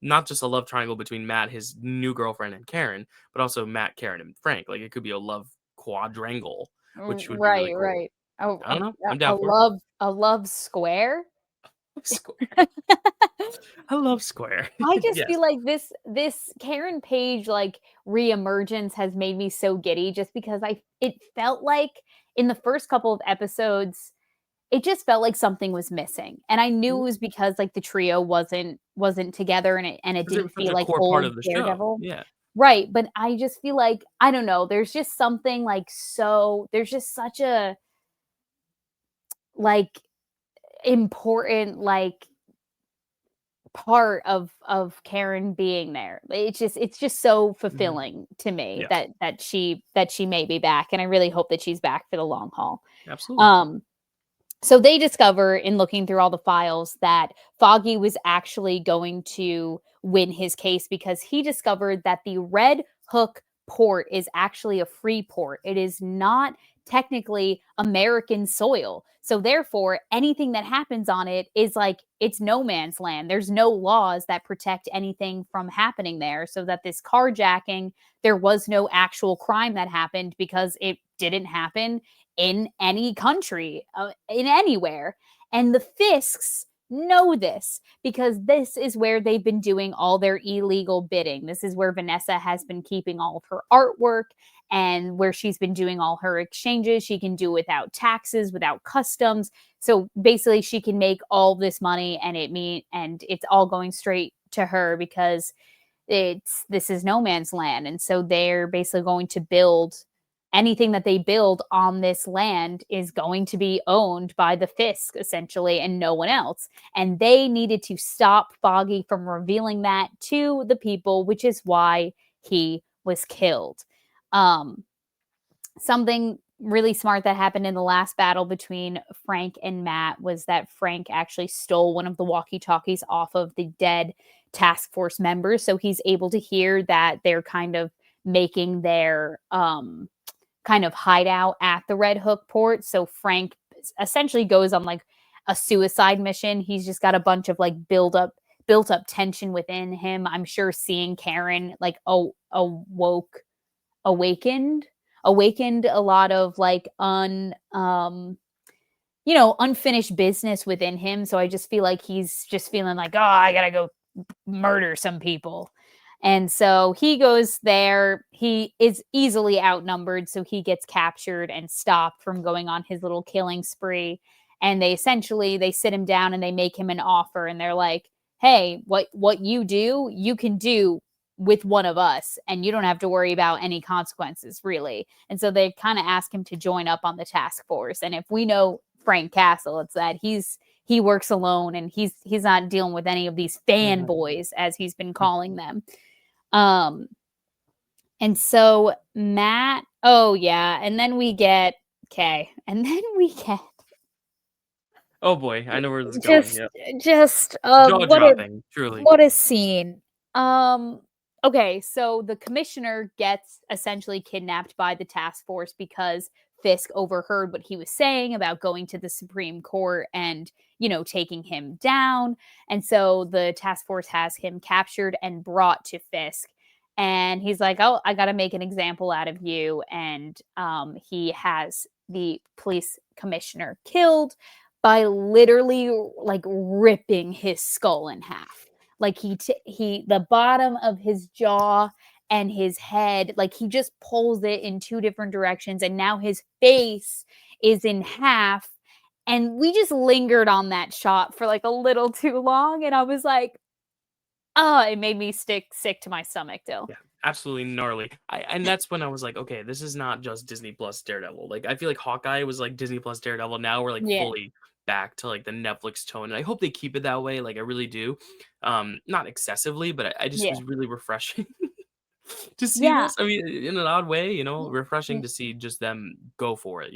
not just a love triangle between Matt, his new girlfriend, and Karen, but also Matt, Karen, and Frank. Like, it could be a love quadrangle, which would be really Right, cool. right. Oh, I don't know. I'm down for it. a love square. Square. I love Square. I just Yes. feel like this Karen Page, like, reemergence has made me so giddy just because it felt like in the first couple of episodes, it just felt like something was missing, and I knew it Mhm. was because, like, the trio wasn't together and it 'Cause they're didn't such feel a like core part old of the show. Daredevil. Yeah. Right, but I just feel like I don't know, there's just something, like, there's just such a, like, important, like, part of Karen being there. It's just so Mhm. fulfilling to me Yeah. that she may be back, and I really hope that she's back for the long haul. Absolutely. Um, so they discover in looking through all the files that Foggy was actually going to win his case because he discovered that the Red Hook port is actually a free port. It is not technically American soil. So therefore, anything that happens on it is like it's no man's land. There's no laws that protect anything from happening there. So that this carjacking, there was no actual crime that happened because it didn't happen in any country, in anywhere. And the Fisks know this because this is where they've been doing all their illegal bidding. This is where Vanessa has been keeping all of her artwork and where she's been doing all her exchanges. She can do without taxes, without customs. So basically she can make all this money and it's all going straight to her because this is no man's land. And so they're basically going to build anything that they build on this land is going to be owned by the Fisk essentially and no one else. And they needed to stop Foggy from revealing that to the people, which is why he was killed. Um, Something really smart that happened in the last battle between Frank and Matt was that Frank actually stole one of the walkie-talkies off of the dead task force members, so he's able to hear that they're kind of making their kind of hideout at the Red Hook port. So Frank essentially goes on like a suicide mission. He's just got a bunch of like built up tension within him. I'm sure seeing Karen like awakened awakened a lot of like unfinished business within him. So I just feel like he's just feeling like, oh, I gotta go murder some people. And so he goes there. He is easily outnumbered, so he gets captured and stopped from going on his little killing spree. And they sit him down and they make him an offer and they're like, "Hey, what you do, you can do with one of us and you don't have to worry about any consequences really." And so they kind of ask him to join up on the task force. And if we know Frank Castle, it's that he works alone and he's not dealing with any of these Mhm. fanboys as he's been calling them. Um, and so Matt, oh yeah, and then we get okay, and then we get Oh boy, I know where this is going. just Yep. just Jaw dropping, truly. what a scene. Um okay, so the commissioner gets essentially kidnapped by the task force because Fisk overheard what he was saying about going to the Supreme Court and, taking him down. And so the task force has him captured and brought to Fisk. And he's like, "Oh, I got to make an example out of you." And he has the police commissioner killed by literally like ripping his skull in half. Like the bottom of his jaw and his head, like he just pulls it in two different directions and now his face is in half. And we just lingered on that shot for like a little too long and I was like, "Oh, it made me sick to my stomach, Dill." Yeah, absolutely gnarly. And that's when I was like, okay, this is not just Disney Plus Daredevil. Like, I feel like Hawkeye was like Disney Plus Daredevil. Now we're like Yeah. fully back to like the Netflix tone, and I hope they keep it that way. Like, I really do. Not excessively, but I just Yeah. was really refreshing to see Yeah. this. I mean, in an odd way, refreshing Mm. to see just them go for it.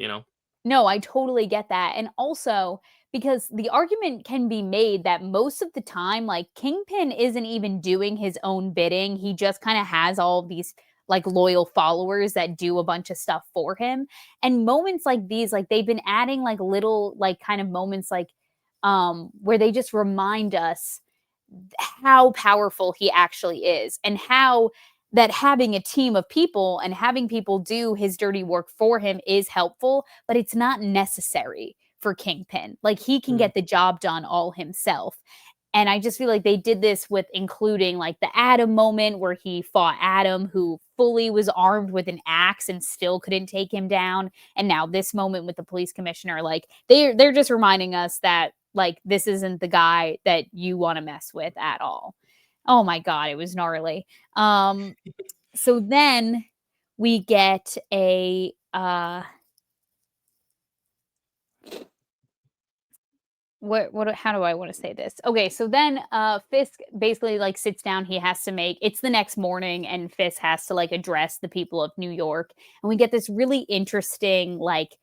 No, I totally get that. And also because the argument can be made that most of the time, like Kingpin isn't even doing his own bidding. He just kind of has all of these like loyal followers that do a bunch of stuff for him. And moments like these, like they've been adding like little like kind of moments like where they just remind us how powerful he actually is, and how that having a team of people and having people do his dirty work for him is helpful, but it's not necessary for Kingpin. Like he can Mhm. get the job done all himself. And I just feel like they did this with including like the Adam moment where he fought Adam, who fully was armed with an axe and still couldn't take him down. And now this moment with the police commissioner, like they're just reminding us that like this isn't the guy that you want to mess with at all. Oh my god, it was gnarly. So then we get a what how do I want to say this? Okay, so then Fisk basically like sits down, he has to make it's the next morning and Fisk has to like address the people of New York, and we get this really interesting like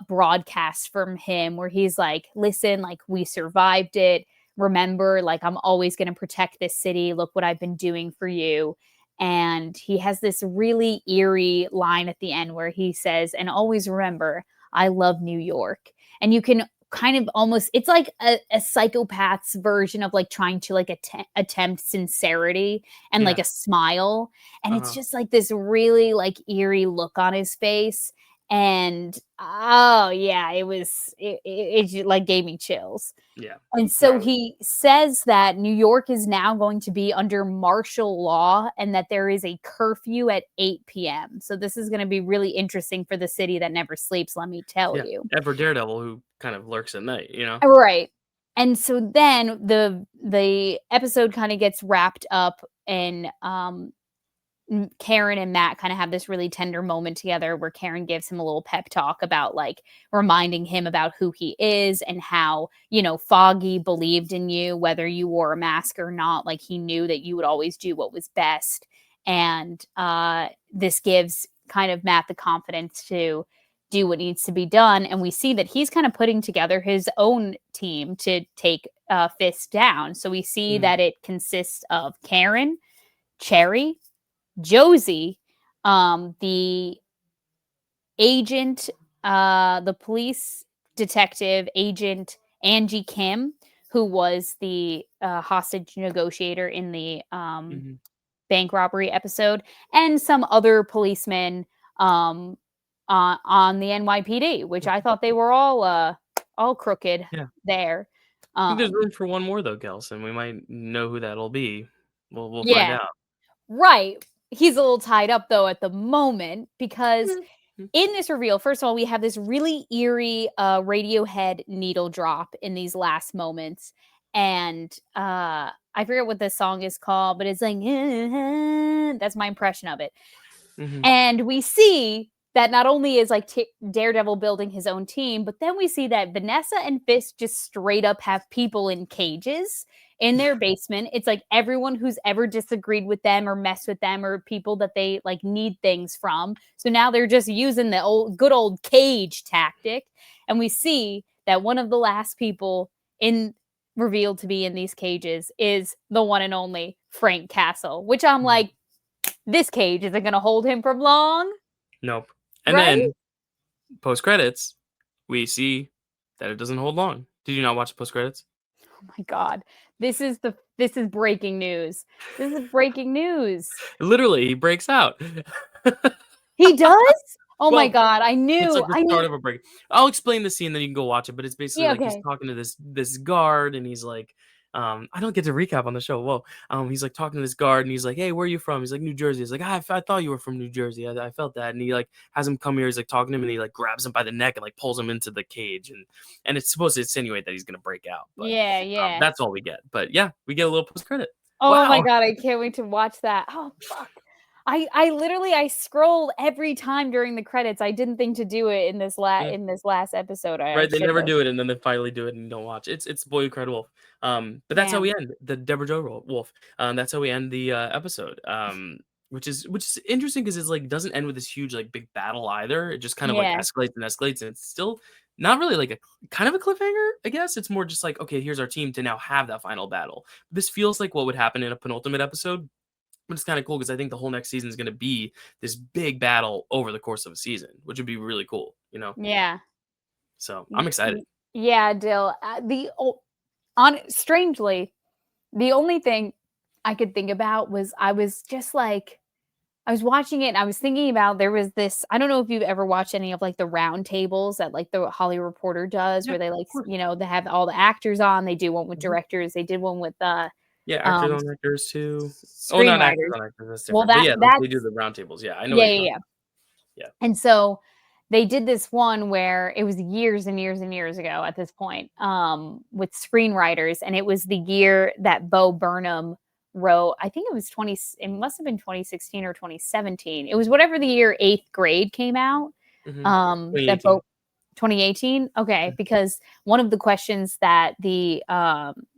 broadcast from him where he's like, listen, like we survived it. Remember, like I'm always going to protect this city. Look what I've been doing for you. And he has this really eerie line at the end where he says, and always remember, I love New York. And you can kind of almost, it's like a psychopath's version of like trying to like attempt sincerity and like Yeah. a smile. And it's Uh-huh. just like this really like eerie look on his face. And oh yeah, it like gave me chills. Yeah. And No, so he says that New York is now going to be under martial law and that there is a curfew at 8 p.m. So this is going to be really interesting for the city that never sleeps, let me tell yeah. you. And for Daredevil, who kind of lurks at night, you know? Right. And so then the episode kind of gets wrapped up and Karen and Matt kind of have this really tender moment together where Karen gives him a little pep talk about like reminding him about who he is and how, you know, Foggy believed in you, whether you wore a mask or not. Like he knew that you would always do what was best. And this gives kind of Matt the confidence to do what needs to be done. And we see that he's kind of putting together his own team to take Fisk down. So we see Mhm. that it consists of Karen, Cherry, Josie, the agent, the police detective agent Angie Kim, who was the hostage negotiator in the Mhm. bank robbery episode, and some other policemen um, on the NYPD, which I thought they were all crooked Yeah. there. I think there's Um, room for one more though, Kelson. We might know who that'll be. We'll find yeah, out. right. He's a little tied up though at the moment because Mhm. in this reveal, first of all, we have this really eerie Radiohead needle drop in these last moments. And I forget what this song is called, but it's like, that's my impression of it. Mhm. And we see that not only is like Daredevil building his own team, but then we see that Vanessa and Fisk just straight up have people in cages in their basement. It's like everyone who's ever disagreed with them or messed with them or people that they like need things from. So now they're just using the good old cage tactic. And we see that one of the last people in revealed to be in these cages is the one and only Frank Castle, which I'm Mhm. like, this cage isn't going to hold him for long, Nope. And right? then post credits, we see that it doesn't hold long. Did you not watch the post credits? Oh my god. This is breaking news. This is breaking news. Literally, he breaks out. He does? Oh my Well, god, I it's knew. like the I start knew. of a break. I'll explain the scene, then you can go watch it, but it's basically Yeah, like he's okay. talking to this guard, and he's like, I don't get to recap on the show. Whoa. He's like talking to this guard, and he's like, "Hey, where are you from?" He's like, "New Jersey." He's like, I thought you were from New Jersey. I felt that." And he like has him come here. He's like talking to him, and he like grabs him by the neck and like pulls him into the cage, and it's supposed to insinuate that he's gonna break out, but Yeah, yeah. that's all we get. But yeah, we get a little post credit. Oh my Wow. god, I can't wait to watch that. Oh fuck. I literally I scroll every time during the credits. I didn't think to do it in this last episode. I Right, they should never have. do it, and then they finally do it, and you don't watch. It's Boy Who Cried Wolf. But that's how Man. we end the Deborah Jo Wolf. That's how we end the episode. Which is interesting because it's like doesn't end with this huge like big battle either. It just kind of like Yeah. escalates and escalates, and it's still not really like a kind of a cliffhanger. I guess it's more just like okay, here's our team to now have that final battle. This feels like what would happen in a penultimate episode But it's kind of cool because I think the whole next season is going to be this big battle over the course of a season, which would be really cool, you know? Yeah. So I'm Y excited. y yeah, Dill, the o on strangely, the only thing I could think about was I was just like I was watching it and I was thinking about there was this I don't know if you've ever watched any of, like, the round tables that, like, the Hollywood Reporter does Yeah, where they, of like, course. they have all the actors on, they do one with Mhm. directors, they did one with, Yeah, actors um, on actors too. Oh, not actors screenwriters. on actors, that's Well, different. But yeah, like they do that's the roundtables. Yeah, I know what yeah, you're yeah, talking yeah. about. Yeah. And so they did this one where it was years and years and years ago at this point, with screenwriters, and it was the year that Bo Burnham wrote. I think it was it must have been 2016 or 2017. It was whatever the year Eighth Grade came out. Mhm. That 2018. Bo 2018. Okay, Mhm. because one of the questions that the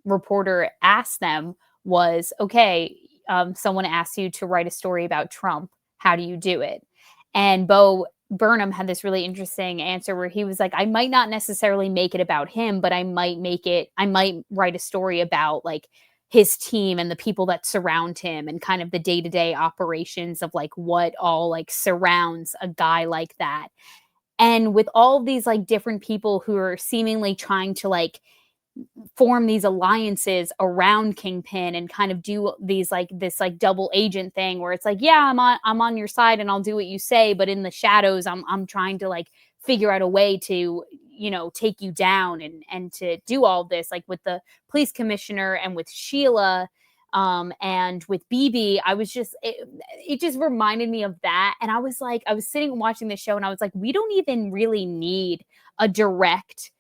reporter asked them was, "Okay, someone asked you to write a story about Trump. How do you do it?" And Bo Burnham had this really interesting answer where he was like, I might not necessarily make it about him, but I might write a story about like his team and the people that surround him and kind of the day-to-day operations of like what all like surrounds a guy like that. And with all these like different people who are seemingly trying to like form these alliances around Kingpin and kind of do these like this like double agent thing where it's like, yeah, I'm on your side and I'll do what you say, but in the shadows, I'm trying to like figure out a way to take you down and to do all this like with the police commissioner and with Sheila. And with BB, it just reminded me of that. And I was sitting and watching the show and I was like, we don't even really need a direct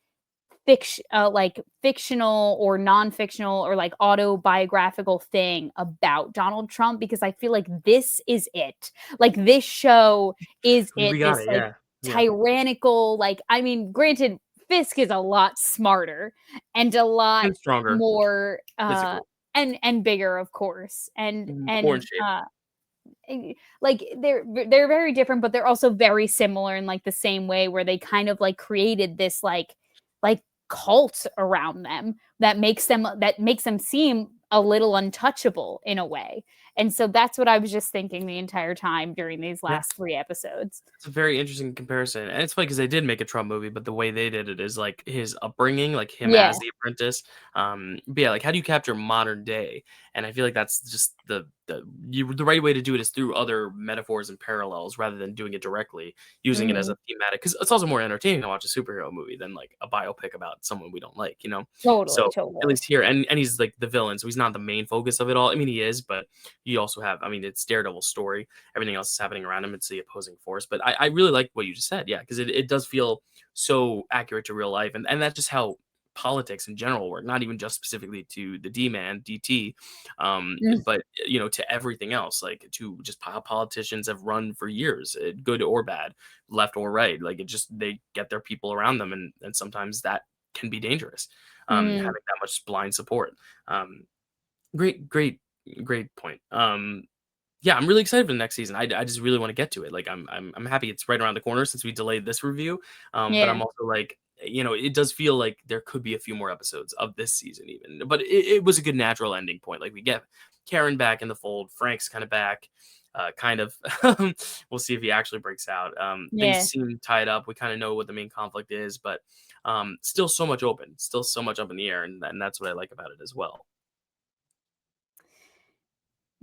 like fictional or non-fictional or like autobiographical thing about Donald Trump because I feel like this is it. Like this show is We it. got This it. like Yeah. Yeah. tyrannical, like I mean, granted, Fisk is a lot smarter and a lot And stronger more physically. and bigger, of course. More in shape. Like they're very different, but they're also very similar in like the same way where they kind of like created this like cult around them that makes them seem a little untouchable in a way. And so that's what I was just thinking the entire time during these Yeah. last three episodes. It's a very interesting comparison, and it's funny because they did make a Trump movie, but the way they did it is, like, his upbringing, like, him Yeah. as the apprentice, but yeah, like, how do you capture modern day? And I feel like that's just the right way to do it is through other metaphors and parallels rather than doing it directly, using it as Hmm. a thematic. Because it's also more entertaining to watch a superhero movie than, like, a biopic about someone we don't like, you know? Totally, So, at totally. least here and he's, like, the villain, so he's not the main focus of it all. I mean, he is, but you also have I mean, it's Daredevil's story. Everything else is happening around him. It's the opposing force. But I really like what you just said. Yeah, because it does feel so accurate to real life. And that's just how politics in general work, not even just specifically to the D man, DT, Mm, but to everything else, like to just how politicians have run for years, good or bad, left or right. Like it just they get their people around them, and sometimes that can be dangerous. Having mm. that much blind support. Um, great, great point. Yeah, I'm really excited for the next season. I just really want to get to it. Like I'm happy it's right around the corner since we delayed this review. But Yeah. I'm also like, it does feel like there could be a few more episodes of this season even. But it was a good natural ending point. Like we get Karen back in the fold, Frank's kind of back. Kind of. We'll see if he actually breaks out. Things Yeah. seem tied up. We kind of know what the main conflict is, but still so much open, still so much up in the air, and that's what I like about it as well.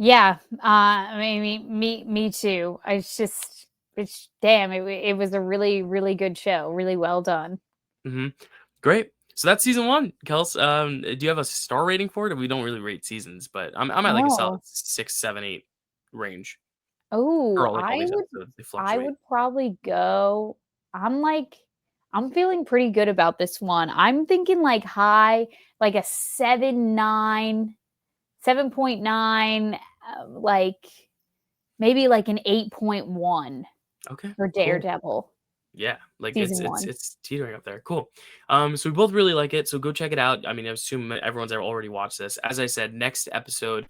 Yeah, I mean, me too. It's damn, it was a really, really good show, really well done. Hmm. Great. So that's season one, Kels. Do you have a star rating for it? We don't really rate seasons, but I'm at like a solid Oh, 6, 7, 8 range for oh, all these episodes. They I fluctuate. would probably go. I'm like, I'm feeling pretty good about this one. I'm thinking like high, like a 7.9, 7.9, like maybe like an 8.1 Okay, for cool. Daredevil Yeah, like season one. it's teetering up there. Cool. So we both really like it. So go check it out. I mean, I assume everyone's already watched this. As I said, next episode,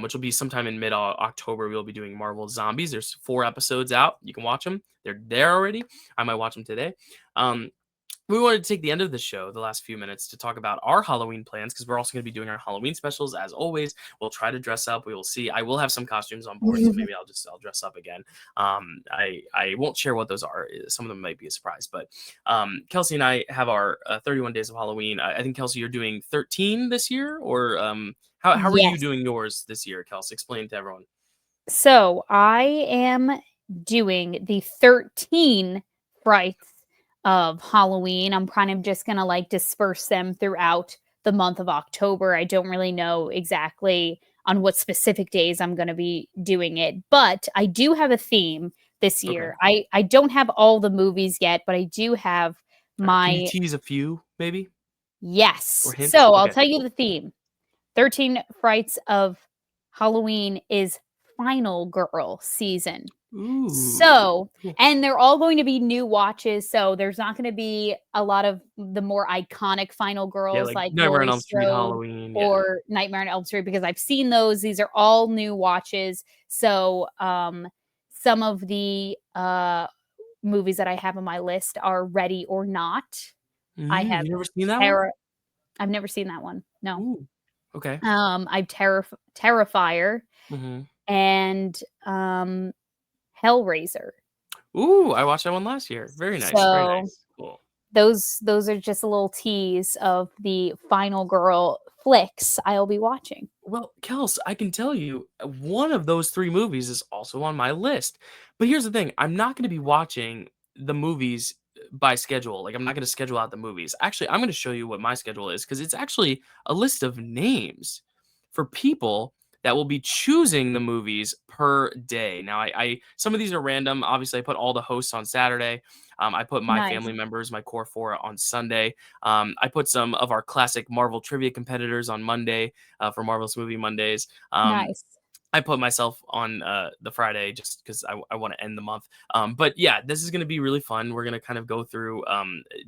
which will be sometime in mid October, we'll be doing Marvel Zombies. There's 4 episodes out. You can watch them. They're there already. I might watch them today. Um, we wanted to take the end of the show, the last few minutes, to talk about our Halloween plans because we're also going to be doing our Halloween specials as always. We'll try to dress up. We will see. I will have some costumes on board, so maybe I'll dress up again. I won't share what those are. Some of them might be a surprise, but Kelsey and I have our 31 days of Halloween. I think Kelsey, you're doing 13 this year, or how are you Yes. doing yours this year, Kelsey? Explain to everyone. So I am doing the 13 frights of Halloween. I'm kind of just going to like disperse them throughout the month of October. I don't really know exactly on what specific days I'm going to be doing it, but I do have a theme this Okay. year. I don't have all the movies yet, but I do have All right. Can you my tease a few, maybe, or yes. hints? So I'll Okay. tell you the theme. 13 Frights of Halloween is final girl season. Ooh. So, Cool. and they're all going to be new watches. So there's not going to be a lot of the more iconic final Yeah, girls like like Nightmare on Laurie Elm Street, Strode Halloween. Yeah. or Nightmare on Elm Street because I've seen those. These are all new watches. So, some of the movies that I have on my list are Ready or Not. I have You never seen that one? Terror. I've never seen that one. No. Ooh. Okay. I've Terrifier Mhm. and Hellraiser. Ooh, I watched that one last year. Very nice, very So nice. Cool. those are just a little tease of the final girl flicks I'll be watching. Well, Kels, I can tell you, one of those 3 movies is also on my list. But here's the thing, I'm not gonna be watching the movies by schedule, like, I'm not gonna schedule out the movies. Actually, I'm gonna show you what my schedule is because it's actually a list of names for people that will be choosing the movies per day. Now, I some of these are random. Obviously, I put all the hosts on Saturday. I put my Nice. family members, my core 4 on Sunday. I put some of our classic Marvel trivia competitors on Monday for Marvel-ous Movie Mondays. Nice. I put myself on the Friday just because I want to end the month. But yeah, this is going to be really fun. We're going to kind of go through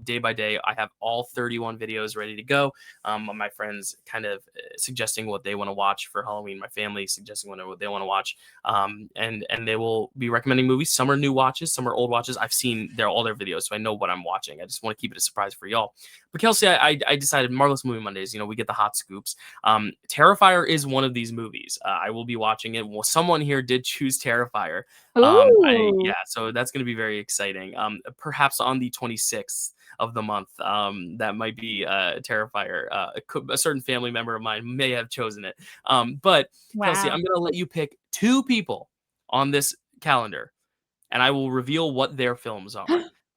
day by day. I have all 31 videos ready to go. My friends kind of suggesting what they want to watch for Halloween. My family suggesting what they want to watch. And they will be recommending movies. Some are new watches, some are old watches. I've seen all their videos, so I know what I'm watching. I just want to keep it a surprise for y'all. But Kelsey, I decided Marvel-ous Movie Mondays. We get the hot scoops. Terrifier is one of these movies. I will be watching it. Well, someone here did choose Terrifier. Ooh. So that's going to be very exciting. Perhaps on the 26th of the month, that might be Terrifier. A certain family member of mine may have chosen it. But Kelsey, Wow. I'm going to let you pick 2 people on this calendar and I will reveal what their films are.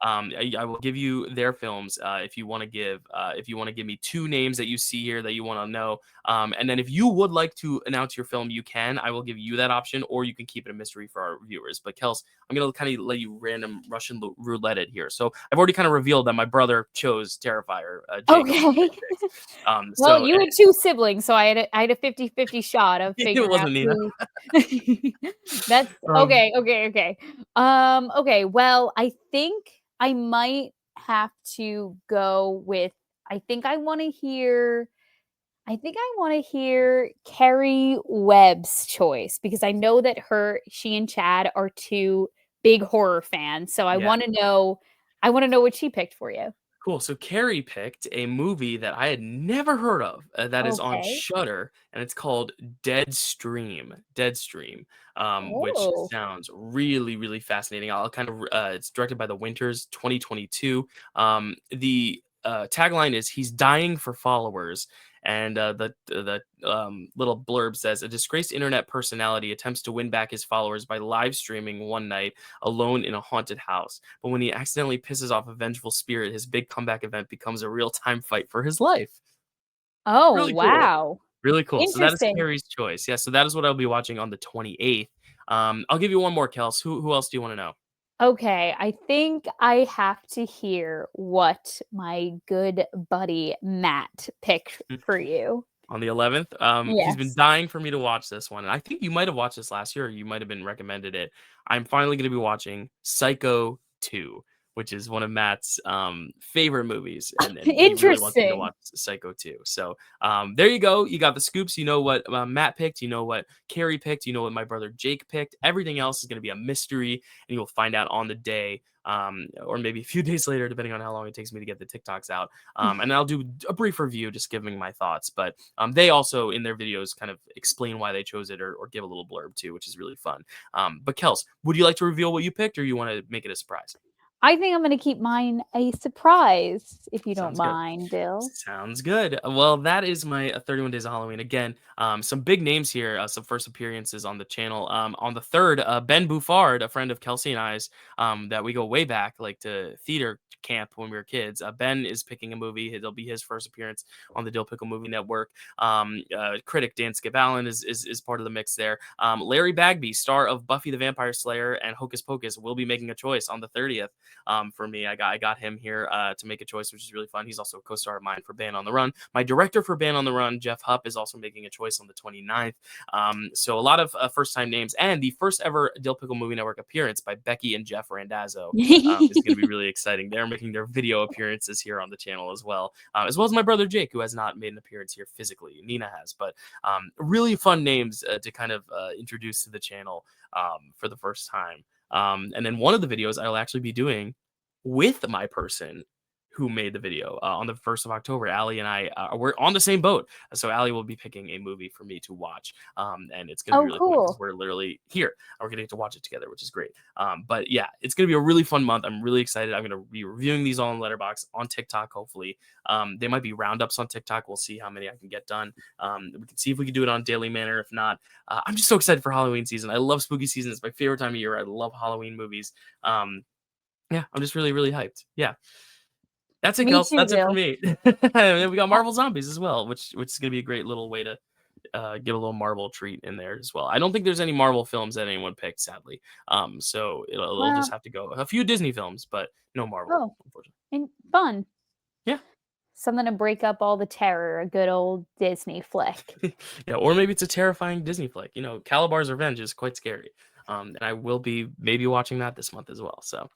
I will give you their films if you want to give me 2 names that you see here that you want to know. And then if you would like to announce your film, you can. I will give you that option, or you can keep it a mystery for our viewers. But Kels, I'm gonna kind of let you random Russian roulette it here. So I've already kind of revealed that my brother chose Terrifier. Jacob. Okay. Well, So you had 2 siblings, so I had a 50-50 shot of it figuring out wasn't Nina. who That's Um, okay, okay, okay. Okay, well, I think I might have to go with I think I wanna hear Carrie Webb's choice because I know that she and Chad are 2 big horror fans, so yeah. I wanna know what she picked for you. Cool. So Carrie picked a movie that I had never heard of that is on Okay. Shudder, and it's called Deadstream. Deadstream, which Oh. sounds really, really fascinating. I'll kind of it's directed by the Winters, 2022. The tagline is "He's dying for followers," and the little blurb says, "A disgraced internet personality attempts to win back his followers by live streaming one night alone in a haunted house. But when he accidentally pisses off a vengeful spirit, his big comeback event becomes a real-time fight for his life." Oh, Really cool. wow. Really cool. So that is Interesting. Carrie's choice. Yeah, so that is what I'll be watching on the 28th. I'll give you one more, Kels. Who else do you wanna know? Okay, I think I have to hear what my good buddy Matt picked Mm, for you. on the 11th, he's been Yes. dying for me to watch this one, and I think you might have watched this last year, or you might have been recommended it. I'm finally gonna be watching Psycho 2, which is one of Matt's favorite movies, and he really wants me to Interesting. watch Psycho 2. So there you go. You got the scoops. You know what Matt picked. You know what Carrie picked. You know what my brother Jake picked. Everything else is going to be a mystery, and you'll find out on the day, or maybe a few days later, depending on how long it takes me to get the TikToks out. And I'll do a brief review, just giving my thoughts. But they also, in their videos, kind of explain why they chose it, or give a little blurb too, which is really fun. But Kels, would you like to reveal what you picked, or you want to make it a surprise? I think I'm going to keep mine a surprise, if you don't Sounds good. mind, Dill. Sounds good. Well, that is my 31 Days of Halloween. Again, some big names here, some first appearances on the channel. On the third, Ben Buffard, a friend of Kelsey and I's, that we go way back, like to theater camp when we were kids. Ben is picking a movie. It'll be his first appearance on the Dill Pickle Movie Network. Critic Dan Skip Allen is part of the mix there. Larry Bagby, star of Buffy the Vampire Slayer and Hocus Pocus, will be making a choice on the 30th. For me, I got him here to make a choice, which is really fun. He's also a co-star of mine for Band on the Run. My director for Band on the Run, Jeff Hupp, is also making a choice on the 29th. So a lot of first-time names, and the first ever Dill Pickle Movie Network appearance by Becky and Jeff Randazzo is going to be really exciting. They're making their video appearances here on the channel as well as my brother Jake, who has not made an appearance here physically. Nina has, but really fun names to kind of introduce to the channel for the first time. And then one of the videos I'll actually be doing with my person who made the video on the 1st of October. Allie and I we're on the same boat. So Allie will be picking a movie for me to watch. And it's going to be really fun because we're literally here. We're going to get to watch it together, which is great. But yeah, it's going to be a really fun month. I'm really excited. I'm going to be reviewing these all on Letterboxd, on TikTok, hopefully. They might be roundups on TikTok. We'll see how many I can get done. We can see if we can do it on Daily Manner. If not, I'm just so excited for Halloween season. I love spooky season. It's my favorite time of year. I love Halloween movies. Yeah, I'm just really, really hyped. Yeah. That's it, Kels. That's it for me. And we got Marvel Zombies as well, which is going to be a great little way to give a little Marvel treat in there as well. I don't think there's any Marvel films that anyone picked, sadly. So it'll just have to go. A few Disney films, but no Marvel, unfortunately. And fun. Yeah. Something to break up all the terror, a good old Disney flick. Yeah, or maybe it's a terrifying Disney flick. You know, Calabar's Revenge is quite scary. And I will be maybe watching that this month as well. So,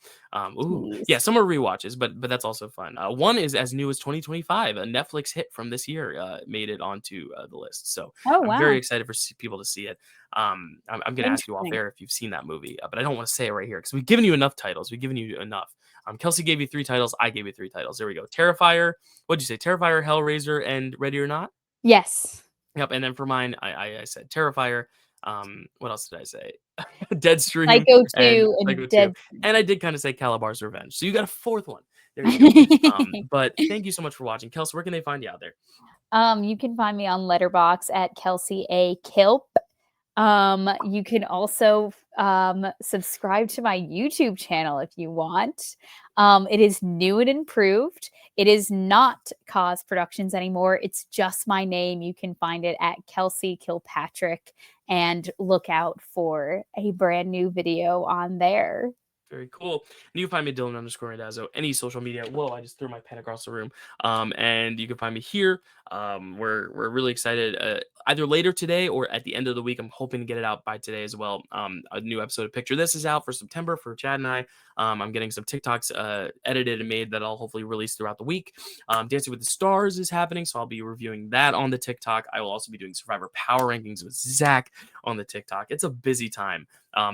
yeah, some are rewatches, but that's also fun. One is as new as 2025, a Netflix hit from this year, made it onto the list. So I'm very excited for people to see it. I'm going to ask you off air if you've seen that movie, but I don't want to say it right here because we've given you enough titles. We've given you enough. Kelsey gave you 3 titles. I gave you 3 titles. There we go. Terrifier. What'd you say? Terrifier, Hellraiser, and Ready or Not? Yes. Yep. And then for mine, I said Terrifier. What else did I say? Deadstream, Psycho 2, and Psycho 2. And I did kind of say Calabar's Revenge. So you got a 4th one. There you go. But thank you so much for watching. Kelsey, where can they find you out there? You can find me on Letterboxd at Kelsey A. Kilp. You can also subscribe to my YouTube channel if you want. It is new and improved. It is not Cause Productions anymore. It's just my name. You can find it at Kelsey Kilpatrick and look out for a brand new video on there. Very cool. And you can find me Dylan_Randazzo, any social media. Whoa, I just threw my pen across the room. And you can find me here. We're really excited. Either later today or at the end of the week. I'm hoping to get it out by today as well. A new episode of Picture This is out for September for Chad and I. I'm getting some TikToks edited and made that I'll hopefully release throughout the week. Dancing with the Stars is happening, so I'll be reviewing that on the TikTok. I will also be doing Survivor Power Rankings with Zach on the TikTok. It's a busy time.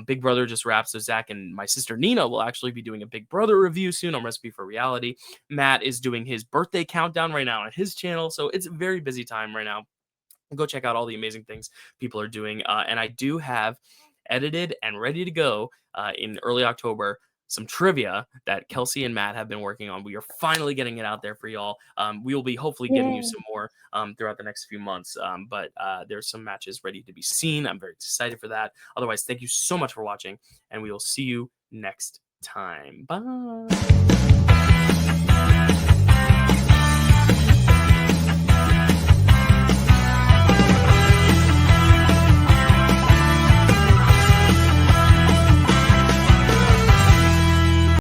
Big Brother just wrapped, so Zach and my sister Nina will actually be doing a Big Brother review soon on Recipe for Reality. Matt is doing his birthday countdown right now on his channel, so it's a very busy time right now. Go check out all the amazing things people are doing. And I do have edited and ready to go in early October some trivia that Kelsey and Matt have been working on. We are finally getting it out there for y'all. We will be hopefully giving you some more throughout the next few months. But there's some matches ready to be seen. I'm very excited for that. Otherwise, thank you so much for watching, and we will see you next time. Bye.